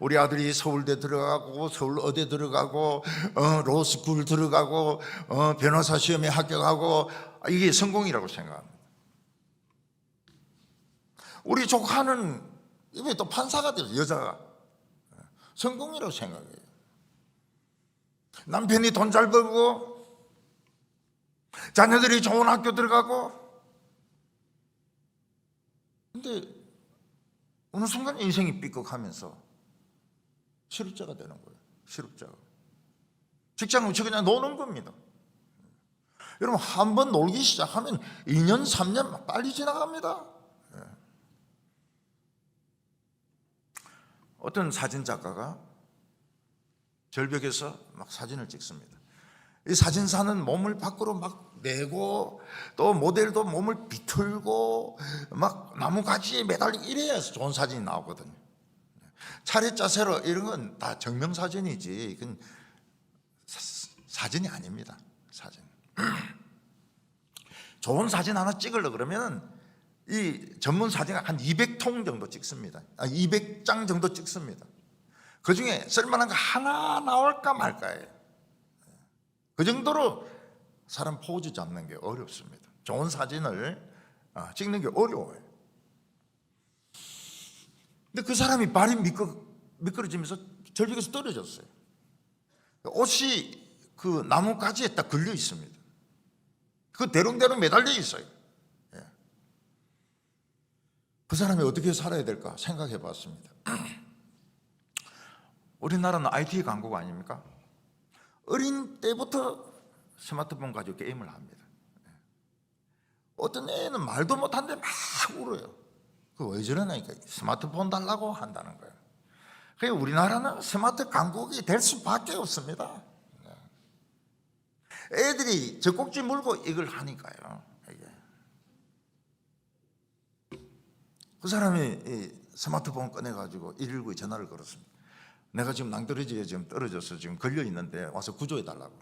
우리 아들이 서울대 들어가고 서울 어대 들어가고 로스쿨 들어가고 변호사 시험에 합격하고 이게 성공이라고 생각합니다. 우리 조카는 이번에 또 판사가 돼서 여자가 성공이라고 생각해요. 남편이 돈 잘 벌고 자녀들이 좋은 학교 들어가고. 근데 어느 순간 인생이 삐걱하면서 실업자가 되는 거예요. 실업자가. 직장 없이 그냥 노는 겁니다. 여러분 한 번 놀기 시작하면 2년 3년 빨리 지나갑니다. 어떤 사진 작가가 절벽에서 막 사진을 찍습니다. 이 사진사는 몸을 밖으로 막 내고 또 모델도 몸을 비틀고 막 나무가지에 매달리고 이래야 좋은 사진이 나오거든요. 차례 자세로 이런 건 다 증명사진이지 그건 사진이 아닙니다. 사진. 좋은 사진 하나 찍으려고 그러면 이 전문 사진을 한 200통 정도 찍습니다. 200장 정도 찍습니다. 그 중에 쓸만한 거 하나 나올까 말까예요. 그 정도로 사람 포즈 잡는 게 어렵습니다. 좋은 사진을 찍는 게 어려워요. 근데 그 사람이 발이 미끄러지면서 절벽에서 떨어졌어요. 옷이 그 나뭇가지에 딱 걸려 있습니다. 그 대롱대롱 매달려 있어요. 그 사람이 어떻게 살아야 될까 생각해 봤습니다. 우리나라는 IT 강국 아닙니까? 어린 때부터 스마트폰 가지고 게임을 합니다. 어떤 애는 말도 못하는데 막 울어요. 그 왜 저러냐니까 스마트폰 달라고 한다는 거예요. 그래서 우리나라는 스마트 강국이 될 수밖에 없습니다. 애들이 젖꼭지 물고 이걸 하니까요. 그 사람이 스마트폰 꺼내가지고 119에 전화를 걸었습니다. 내가 지금 낭떠러지에 지금 떨어져서 지금 걸려 있는데 와서 구조해 달라고.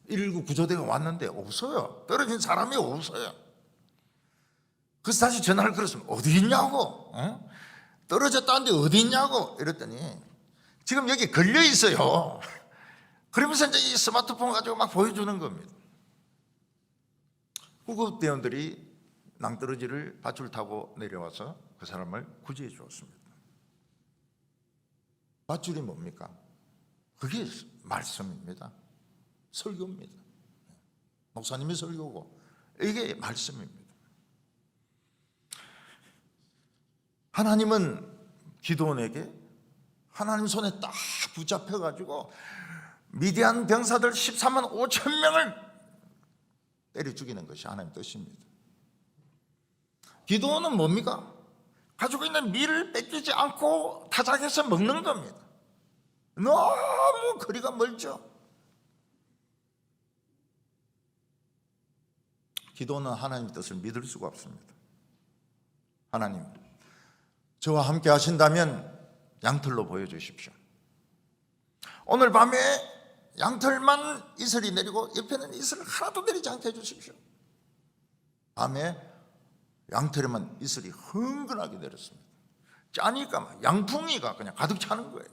119 구조대가 왔는데 없어요. 떨어진 사람이 없어요. 그래서 다시 전화를 걸었습니다. 어디 있냐고? 떨어졌다는데 어디 있냐고? 이랬더니 지금 여기 걸려 있어요. 그러면서 이제 이 스마트폰 가지고 막 보여주는 겁니다. 구급대원들이 낭떠러지를 밧줄 타고 내려와서 그 사람을 구제해 주었습니다. 밧줄이 뭡니까? 그게 말씀입니다. 설교입니다. 목사님의 설교고 이게 말씀입니다. 하나님은 기드온에게 하나님 손에 딱 붙잡혀가지고 미디안 병사들 13만 5천 명을 때려 죽이는 것이 하나님 뜻입니다. 기드온은 뭡니까? 가지고 있는 밀을 뺏기지 않고 타작해서 먹는 겁니다. 너무 거리가 멀죠. 기도는 하나님의 뜻을 믿을 수가 없습니다. 하나님, 저와 함께 하신다면 양털로 보여주십시오. 오늘 밤에 양털만 이슬이 내리고 옆에는 이슬 하나도 내리지 않게 해주십시오. 밤에 양털에만 이슬이 흥건하게 내렸습니다. 짜니까 막 양풍이가 그냥 가득 차는 거예요.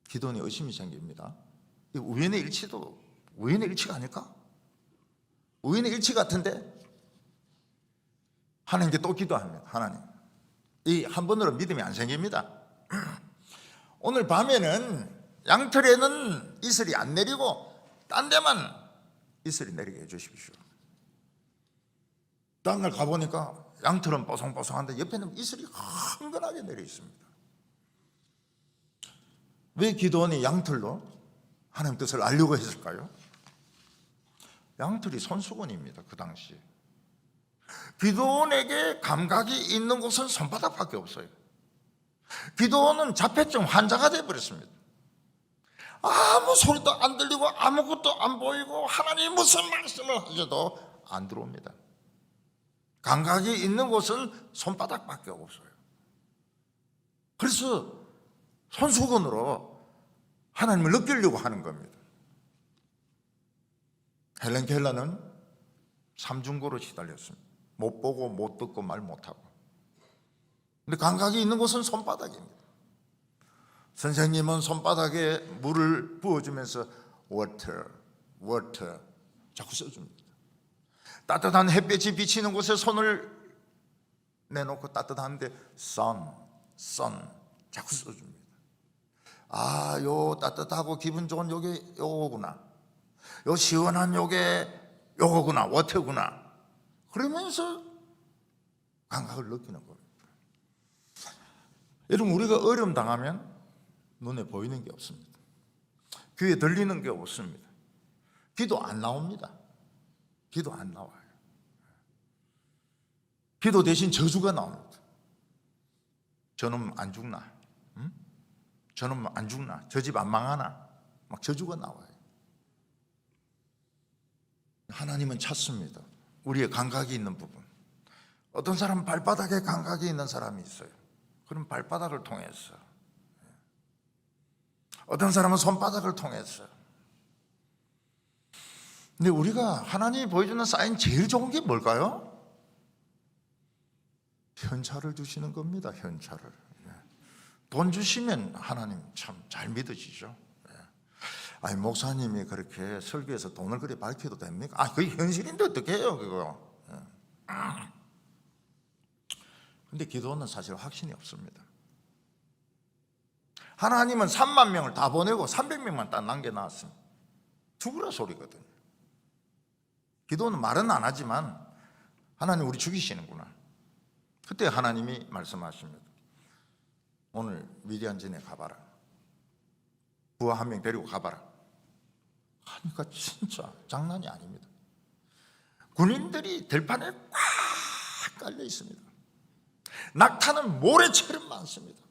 기도원이 의심이 생깁니다. 이 우연의 일치도 우연의 일치가 아닐까? 우연의 일치 같은데 하나님께 또 기도합니다. 하나님, 이 한 번으로 믿음이 안 생깁니다. 오늘 밤에는 양털에는 이슬이 안 내리고 딴 데만 이슬이 내리게 해주십시오. 다음날 가보니까 양털은 뽀송뽀송한데 옆에는 이슬이 흥건하게 내려 있습니다. 왜 기도원이 양털로 하나님 뜻을 알려고 했을까요? 양털이 손수건입니다. 그 당시에 기도원에게 감각이 있는 곳은 손바닥밖에 없어요. 기도원은 자폐증 환자가 되어버렸습니다. 아무 소리도 안 들리고 아무것도 안 보이고 하나님이 무슨 말씀을 하셔도 안 들어옵니다. 감각이 있는 곳은 손바닥밖에 없어요. 그래서 손수건으로 하나님을 느끼려고 하는 겁니다. 헬렌 켈러는 삼중고로 시달렸습니다. 못 보고 못 듣고 말 못하고. 근데 감각이 있는 곳은 손바닥입니다. 선생님은 손바닥에 물을 부어주면서 water, water 자꾸 써줍니다. 따뜻한 햇볕이 비치는 곳에 손을 내놓고 따뜻한데 sun, sun 자꾸 써줍니다. 아, 요 따뜻하고 기분 좋은 요게 요거구나. 요 시원한 요게 요거구나, water구나. 그러면서 감각을 느끼는 겁니다. 여러분, 우리가 어려움 당하면 눈에 보이는 게 없습니다. 귀에 들리는 게 없습니다. 기도 안 나옵니다. 기도 안 나와요. 기도 대신 저주가 나옵니다. 저놈 안 죽나? 응? 저놈 안 죽나? 저 집 안 망하나? 막 저주가 나와요. 하나님은 찾습니다. 우리의 감각이 있는 부분. 어떤 사람은 발바닥에 감각이 있는 사람이 있어요. 그럼 발바닥을 통해서, 어떤 사람은 손바닥을 통해서. 근데 우리가 하나님이 보여주는 사인 제일 좋은 게 뭘까요? 현찰을 주시는 겁니다. 현찰을. 돈 주시면 하나님 참 잘 믿으시죠. 아니, 목사님이 그렇게 설교에서 돈을 그리 밝혀도 됩니까? 아, 그게 현실인데 어떻게 해요, 그거. 근데 기도는 사실 확신이 없습니다. 하나님은 3만 명을 다 보내고 300명만 딱 남겨놨습니다. 죽으라 소리거든요. 기도는 말은 안 하지만 하나님 우리 죽이시는구나. 그때 하나님이 말씀하십니다. 오늘 미디안진에 가봐라. 부하 한 명 데리고 가봐라. 하니까 진짜 장난이 아닙니다. 군인들이 들판에 꽉 깔려 있습니다. 낙타는 모래처럼 많습니다.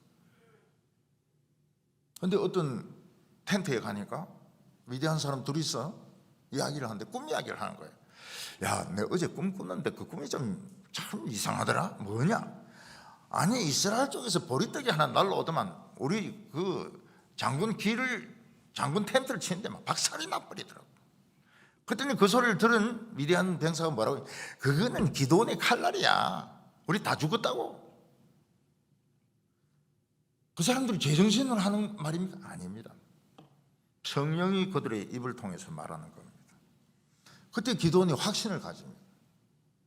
그런데 어떤 텐트에 가니까 위대한 사람 둘이서 이야기를 하는데 꿈 이야기를 하는 거예요. 야, 내가 어제 꿈 꿨는데 그 꿈이 좀 참 이상하더라. 뭐냐? 아니, 이스라엘 쪽에서 보리떡이 하나 날라오더만 우리 그 장군 텐트를 치는데 막 박살이 나버리더라고. 그랬더니 그 소리를 들은 미디안 병사가 뭐라고 해요? 그거는 기도원의 칼날이야. 우리 다 죽었다고. 그 사람들이 제정신으로 하는 말입니까? 아닙니다. 성령이 그들의 입을 통해서 말하는 겁니다. 그때 기도원이 확신을 가집니다.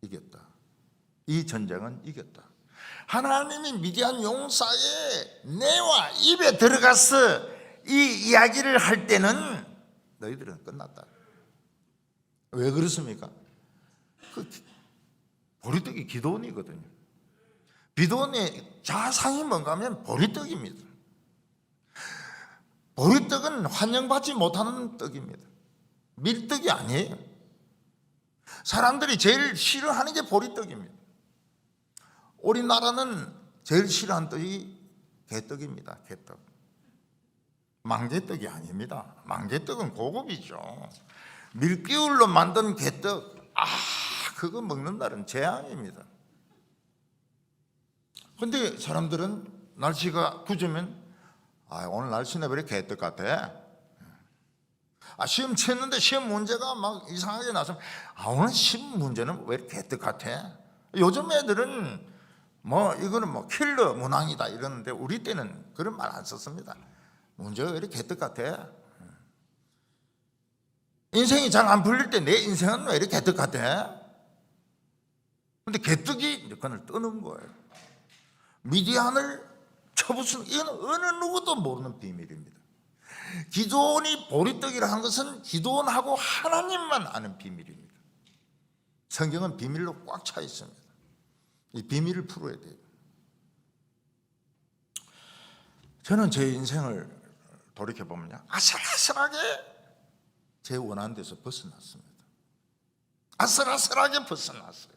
이겼다. 이 전쟁은 이겼다. 하나님이 미디안 용사의 뇌와 입에 들어가서 이 이야기를 할 때는 너희들은 끝났다. 왜 그렇습니까? 그 보리떡이 기도원이거든요. 기도원의 자상이 뭔가 하면 보리떡입니다. 보리떡은 환영받지 못하는 떡입니다. 밀떡이 아니에요. 사람들이 제일 싫어하는 게 보리떡입니다. 우리나라는 제일 싫어하는 떡이 개떡입니다. 개떡. 망개떡이 아닙니다. 망개떡은 고급이죠. 밀기울로 만든 개떡, 그거 먹는 날은 재앙입니다. 근데 사람들은 날씨가 굳으면 오늘 날씨는 왜 이렇게 개떡 같아? 시험 쳤는데 시험 문제가 막 이상하게 나서 오늘 시험 문제는 왜 이렇게 개떡 같아? 요즘 애들은 이거는 킬러 문항이다 이러는데 우리 때는 그런 말 안 썼습니다. 문제가 왜 이렇게 개떡 같아? 인생이 잘 안 풀릴 때 내 인생은 왜 이렇게 개떡 같아? 근데 개떡이 그걸 뜨는 거예요. 미디안을 쳐부수는, 이건 어느 누구도 모르는 비밀입니다. 기도원이 보리떡이라 한 것은 기도원하고 하나님만 아는 비밀입니다. 성경은 비밀로 꽉 차 있습니다. 이 비밀을 풀어야 돼요. 저는 제 인생을 돌이켜보면요, 아슬아슬하게 제 원하는 데서 벗어났습니다. 아슬아슬하게 벗어났어요.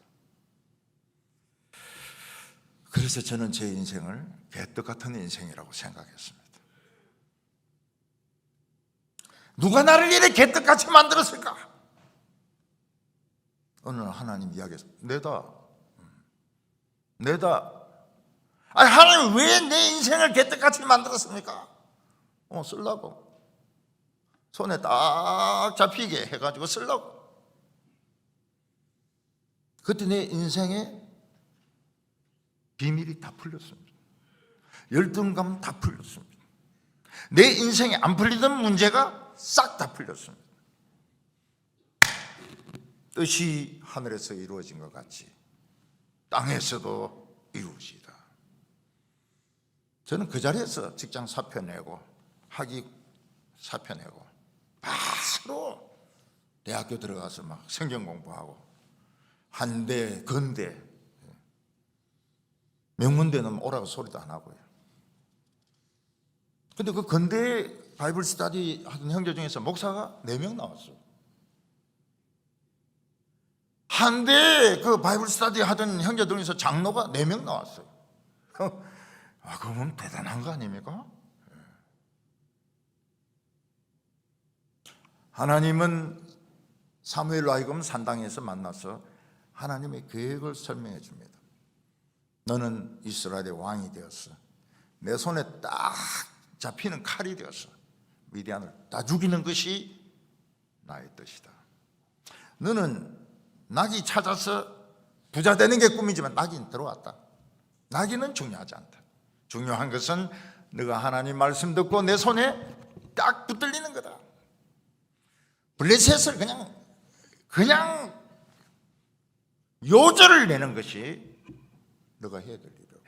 그래서 저는 제 인생을 개떡 같은 인생이라고 생각했습니다. 누가 나를 이렇게 개떡같이 만들었을까? 어느 날 하나님 이야기했어요. 내다. 아니, 하나님 왜 내 인생을 개떡같이 만들었습니까? 쓰려고. 손에 딱 잡히게 해가지고 쓰려고. 그때 내 인생의 비밀이 다 풀렸습니다. 열등감 다 풀렸습니다. 내 인생에 안 풀리던 문제가 싹 다 풀렸습니다. 뜻이 하늘에서 이루어진 것 같이 땅에서도 이루어지다. 저는 그 자리에서 직장 사표 내고 학위 사표 내고 바로 대학교 들어가서 막 성경 공부하고 한대, 건대, 명문대는 오라고 소리도 안 하고요. 근데 그 건대 바이블 스터디 하던 형제 중에서 목사가 4명 나왔어요. 한대 그 바이블 스터디 하던 형제들 중에서 장로가 4명 나왔어요. 그러면 대단한 거 아닙니까? 하나님은 사무엘로 하여금 산당에서 만나서 하나님의 계획을 설명해 줍니다. 너는 이스라엘의 왕이 되었어. 내 손에 딱 잡히는 칼이 되었어. 미디안을 다 죽이는 것이 나의 뜻이다. 너는 낙이 찾아서 부자 되는 게 꿈이지만 낙이 들어왔다. 낙이는 중요하지 않다. 중요한 것은 너가 하나님 말씀 듣고 내 손에 딱 붙들리는 거다. 블레셋을 그냥 요절을 내는 것이 너가 해야 될 일이라고.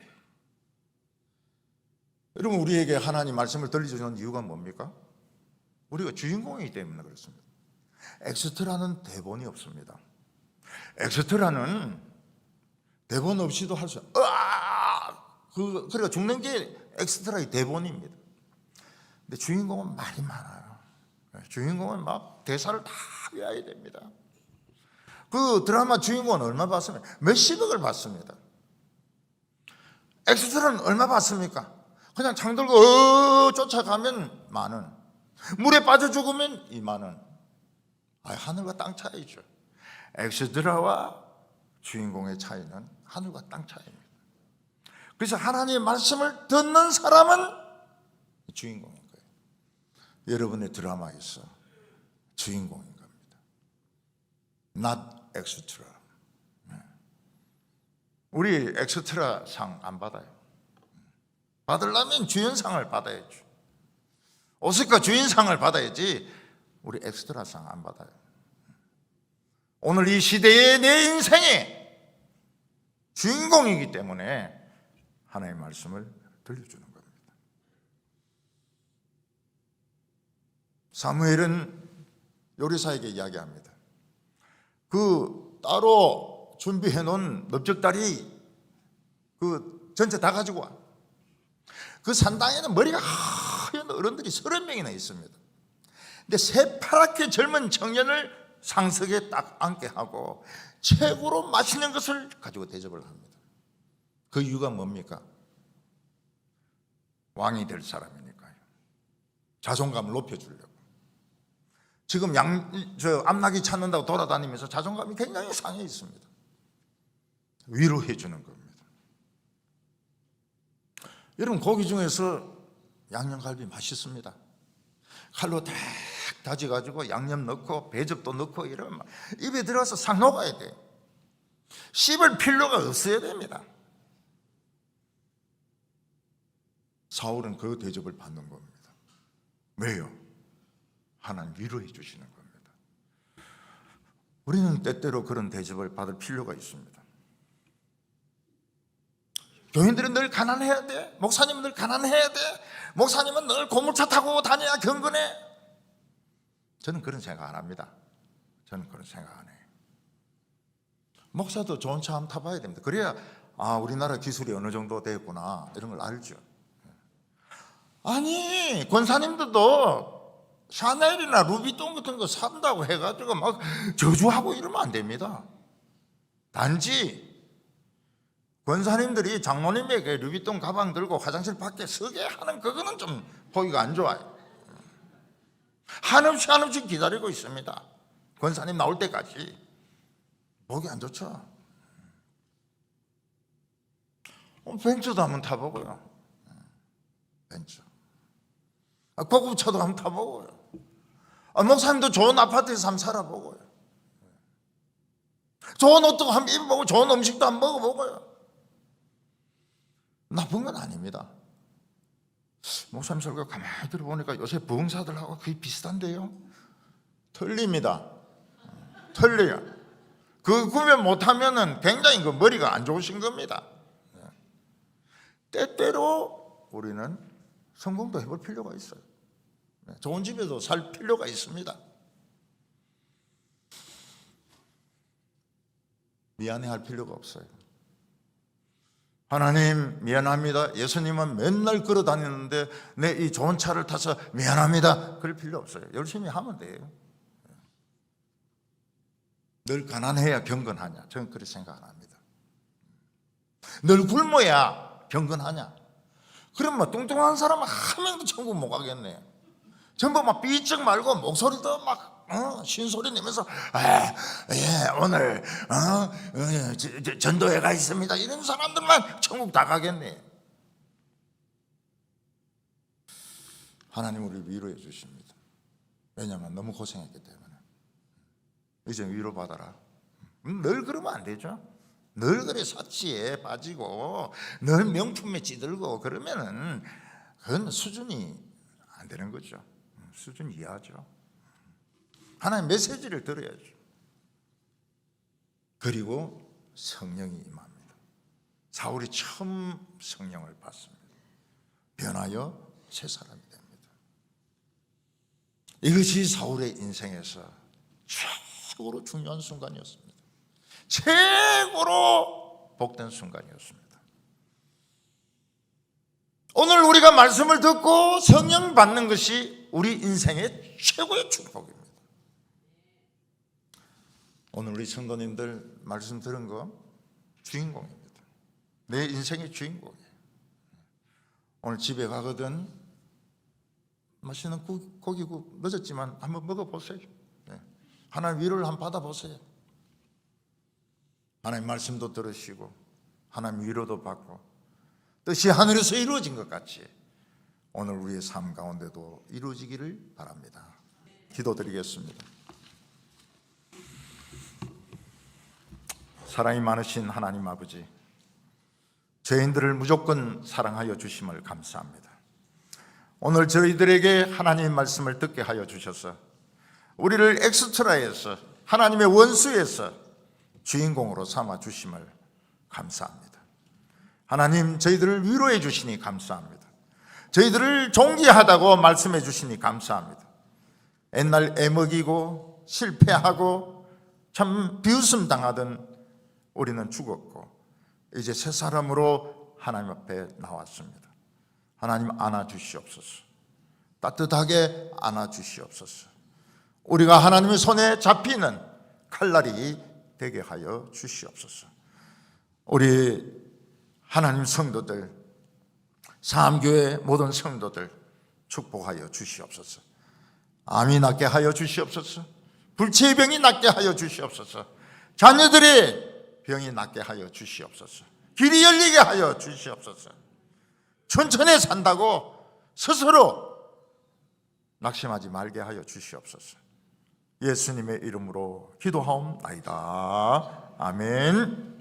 여러분, 우리에게 하나님 말씀을 들려주는 이유가 뭡니까? 우리가 주인공이기 때문에 그렇습니다. 엑스트라는 대본이 없습니다. 엑스트라는 대본 없이도 할 수, 그러니까 죽는 게 엑스트라의 대본입니다. 근데 주인공은 말이 많아요. 주인공은 막 대사를 다 외워야 됩니다. 그 드라마 주인공은 얼마 받습니까? 몇십억을 받습니다. 엑스트라는 얼마 받습니까? 그냥 창 들고 쫓아가면 10,000원, 물에 빠져 죽으면 20,000원. 하늘과 땅 차이죠. 엑스트라와 주인공의 차이는 하늘과 땅 차이입니다. 그래서 하나님의 말씀을 듣는 사람은 주인공인 거예요. 여러분의 드라마에서 주인공인 겁니다. Not extra. 우리 엑스트라 상 안 받아요. 받으려면 주연상을 받아야죠. 오스카 주연상을 받아야지 우리 엑스트라 상 안 받아요. 오늘 이 시대의 내 인생의 주인공이기 때문에 하나님의 말씀을 들려주는 겁니다. 사무엘은 요리사에게 이야기합니다. 그 따로 준비해 놓은 넓적다리 그 전체 다 가지고 와. 그 산당에는 머리가 하얀 어른들이 30명이나 있습니다. 근데 새파랗게 젊은 청년을 상석에 딱 앉게 하고 최고로 맛있는 것을 가지고 대접을 합니다. 그 이유가 뭡니까? 왕이 될 사람이니까요. 자존감을 높여주려고. 지금 암낙이 찾는다고 돌아다니면서 자존감이 굉장히 상해 있습니다. 위로해 주는 겁니다. 여러분, 고기 중에서 양념갈비 맛있습니다. 칼로 딱 다져가지고 양념 넣고 배즙도 넣고 이러면 입에 들어가서 싹 녹아야 돼요. 씹을 필요가 없어야 됩니다. 사울은 그 대접을 받는 겁니다. 왜요? 하나님 위로해 주시는 겁니다. 우리는 때때로 그런 대접을 받을 필요가 있습니다. 교인들은 늘 가난해야 돼. 목사님은 늘 가난해야 돼. 목사님은 늘 고물차 타고 다녀야 경건해. 저는 그런 생각 안 합니다. 저는 그런 생각 안 해요. 목사도 좋은 차 한번 타봐야 됩니다. 그래야 우리나라 기술이 어느 정도 됐구나 이런 걸 알죠. 아니 권사님들도 샤넬이나 루비통 같은 거 산다고 해가지고 막 저주하고 이러면 안 됩니다. 단지 권사님들이 장로님에게 루비통 가방 들고 화장실 밖에 서게 하는 그거는 좀 보기가 안 좋아요. 한없이 기다리고 있습니다. 권사님 나올 때까지. 보기 안 좋죠. 벤츠도 한번 타보고요. 벤츠. 고급차도 한번 타보고요. 목사님도 좋은 아파트에서 한번 살아보고요. 좋은 옷도 한번 입어보고 좋은 음식도 한번 먹어보고요. 나쁜 건 아닙니다. 목사님 설교 가만히 들어보니까 요새 부흥사들하고 거의 비슷한데요. 틀립니다. 틀려요. 그 구별 못하면은 굉장히 그 머리가 안 좋으신 겁니다. 때때로 우리는 성공도 해볼 필요가 있어요. 좋은 집에도 살 필요가 있습니다. 미안해할 필요가 없어요. 하나님 미안합니다. 예수님은 맨날 걸어 다니는데 내 이 좋은 차를 타서 미안합니다. 그럴 필요 없어요. 열심히 하면 돼요. 늘 가난해야 경건하냐? 저는 그렇게 생각 안 합니다. 늘 굶어야 경건하냐? 그럼 뭐 뚱뚱한 사람은 한 명도 천국 못 가겠네. 전부 막 삐쩍 말고 목소리도 막 신소리 내면서 오늘 전도회가 있습니다. 이런 사람들만 천국 다 가겠네. 하나님 우리를 위로해 주십니다. 왜냐하면 너무 고생했기 때문에. 이제 위로받아라. 늘 그러면 안 되죠. 늘 그래 사치에 빠지고 늘 명품에 찌들고 그러면은 그건 수준이 안 되는 거죠. 수준 이하죠. 하나님 메시지를 들어야죠. 그리고 성령이 임합니다. 사울이 처음 성령을 받습니다. 변하여 새 사람이 됩니다. 이것이 사울의 인생에서 최고로 중요한 순간이었습니다. 최고로 복된 순간이었습니다. 오늘 우리가 말씀을 듣고 성령 받는 것이 우리 인생의 최고의 축복입니다. 오늘 우리 성도님들 말씀 들은 거 주인공입니다. 내 인생의 주인공이에요. 오늘 집에 가거든 맛있는 고기국 늦었지만 한번 먹어보세요. 하나님 위로를 한번 받아보세요. 하나님 말씀도 들으시고 하나님 위로도 받고 뜻이 하늘에서 이루어진 것 같이 오늘 우리의 삶 가운데도 이루어지기를 바랍니다. 기도드리겠습니다. 사랑이 많으신 하나님 아버지, 죄인들을 무조건 사랑하여 주심을 감사합니다. 오늘 저희들에게 하나님의 말씀을 듣게 하여 주셔서 우리를 엑스트라에서 하나님의 원수에서 주인공으로 삼아 주심을 감사합니다. 하나님 저희들을 위로해 주시니 감사합니다. 저희들을 존귀하다고 말씀해 주시니 감사합니다. 옛날 애먹이고 실패하고 참 비웃음 당하던 우리는 죽었고 이제 새 사람으로 하나님 앞에 나왔습니다. 하나님 안아주시옵소서. 따뜻하게 안아주시옵소서. 우리가 하나님의 손에 잡히는 칼날이 되게 하여 주시옵소서. 우리 하나님 성도들, 사암교회 모든 성도들 축복하여 주시옵소서. 암이 낫게 하여 주시옵소서. 불치의 병이 낫게 하여 주시옵소서. 자녀들의 병이 낫게 하여 주시옵소서. 길이 열리게 하여 주시옵소서. 천천히 산다고 스스로 낙심하지 말게 하여 주시옵소서. 예수님의 이름으로 기도하옵나이다. 아멘.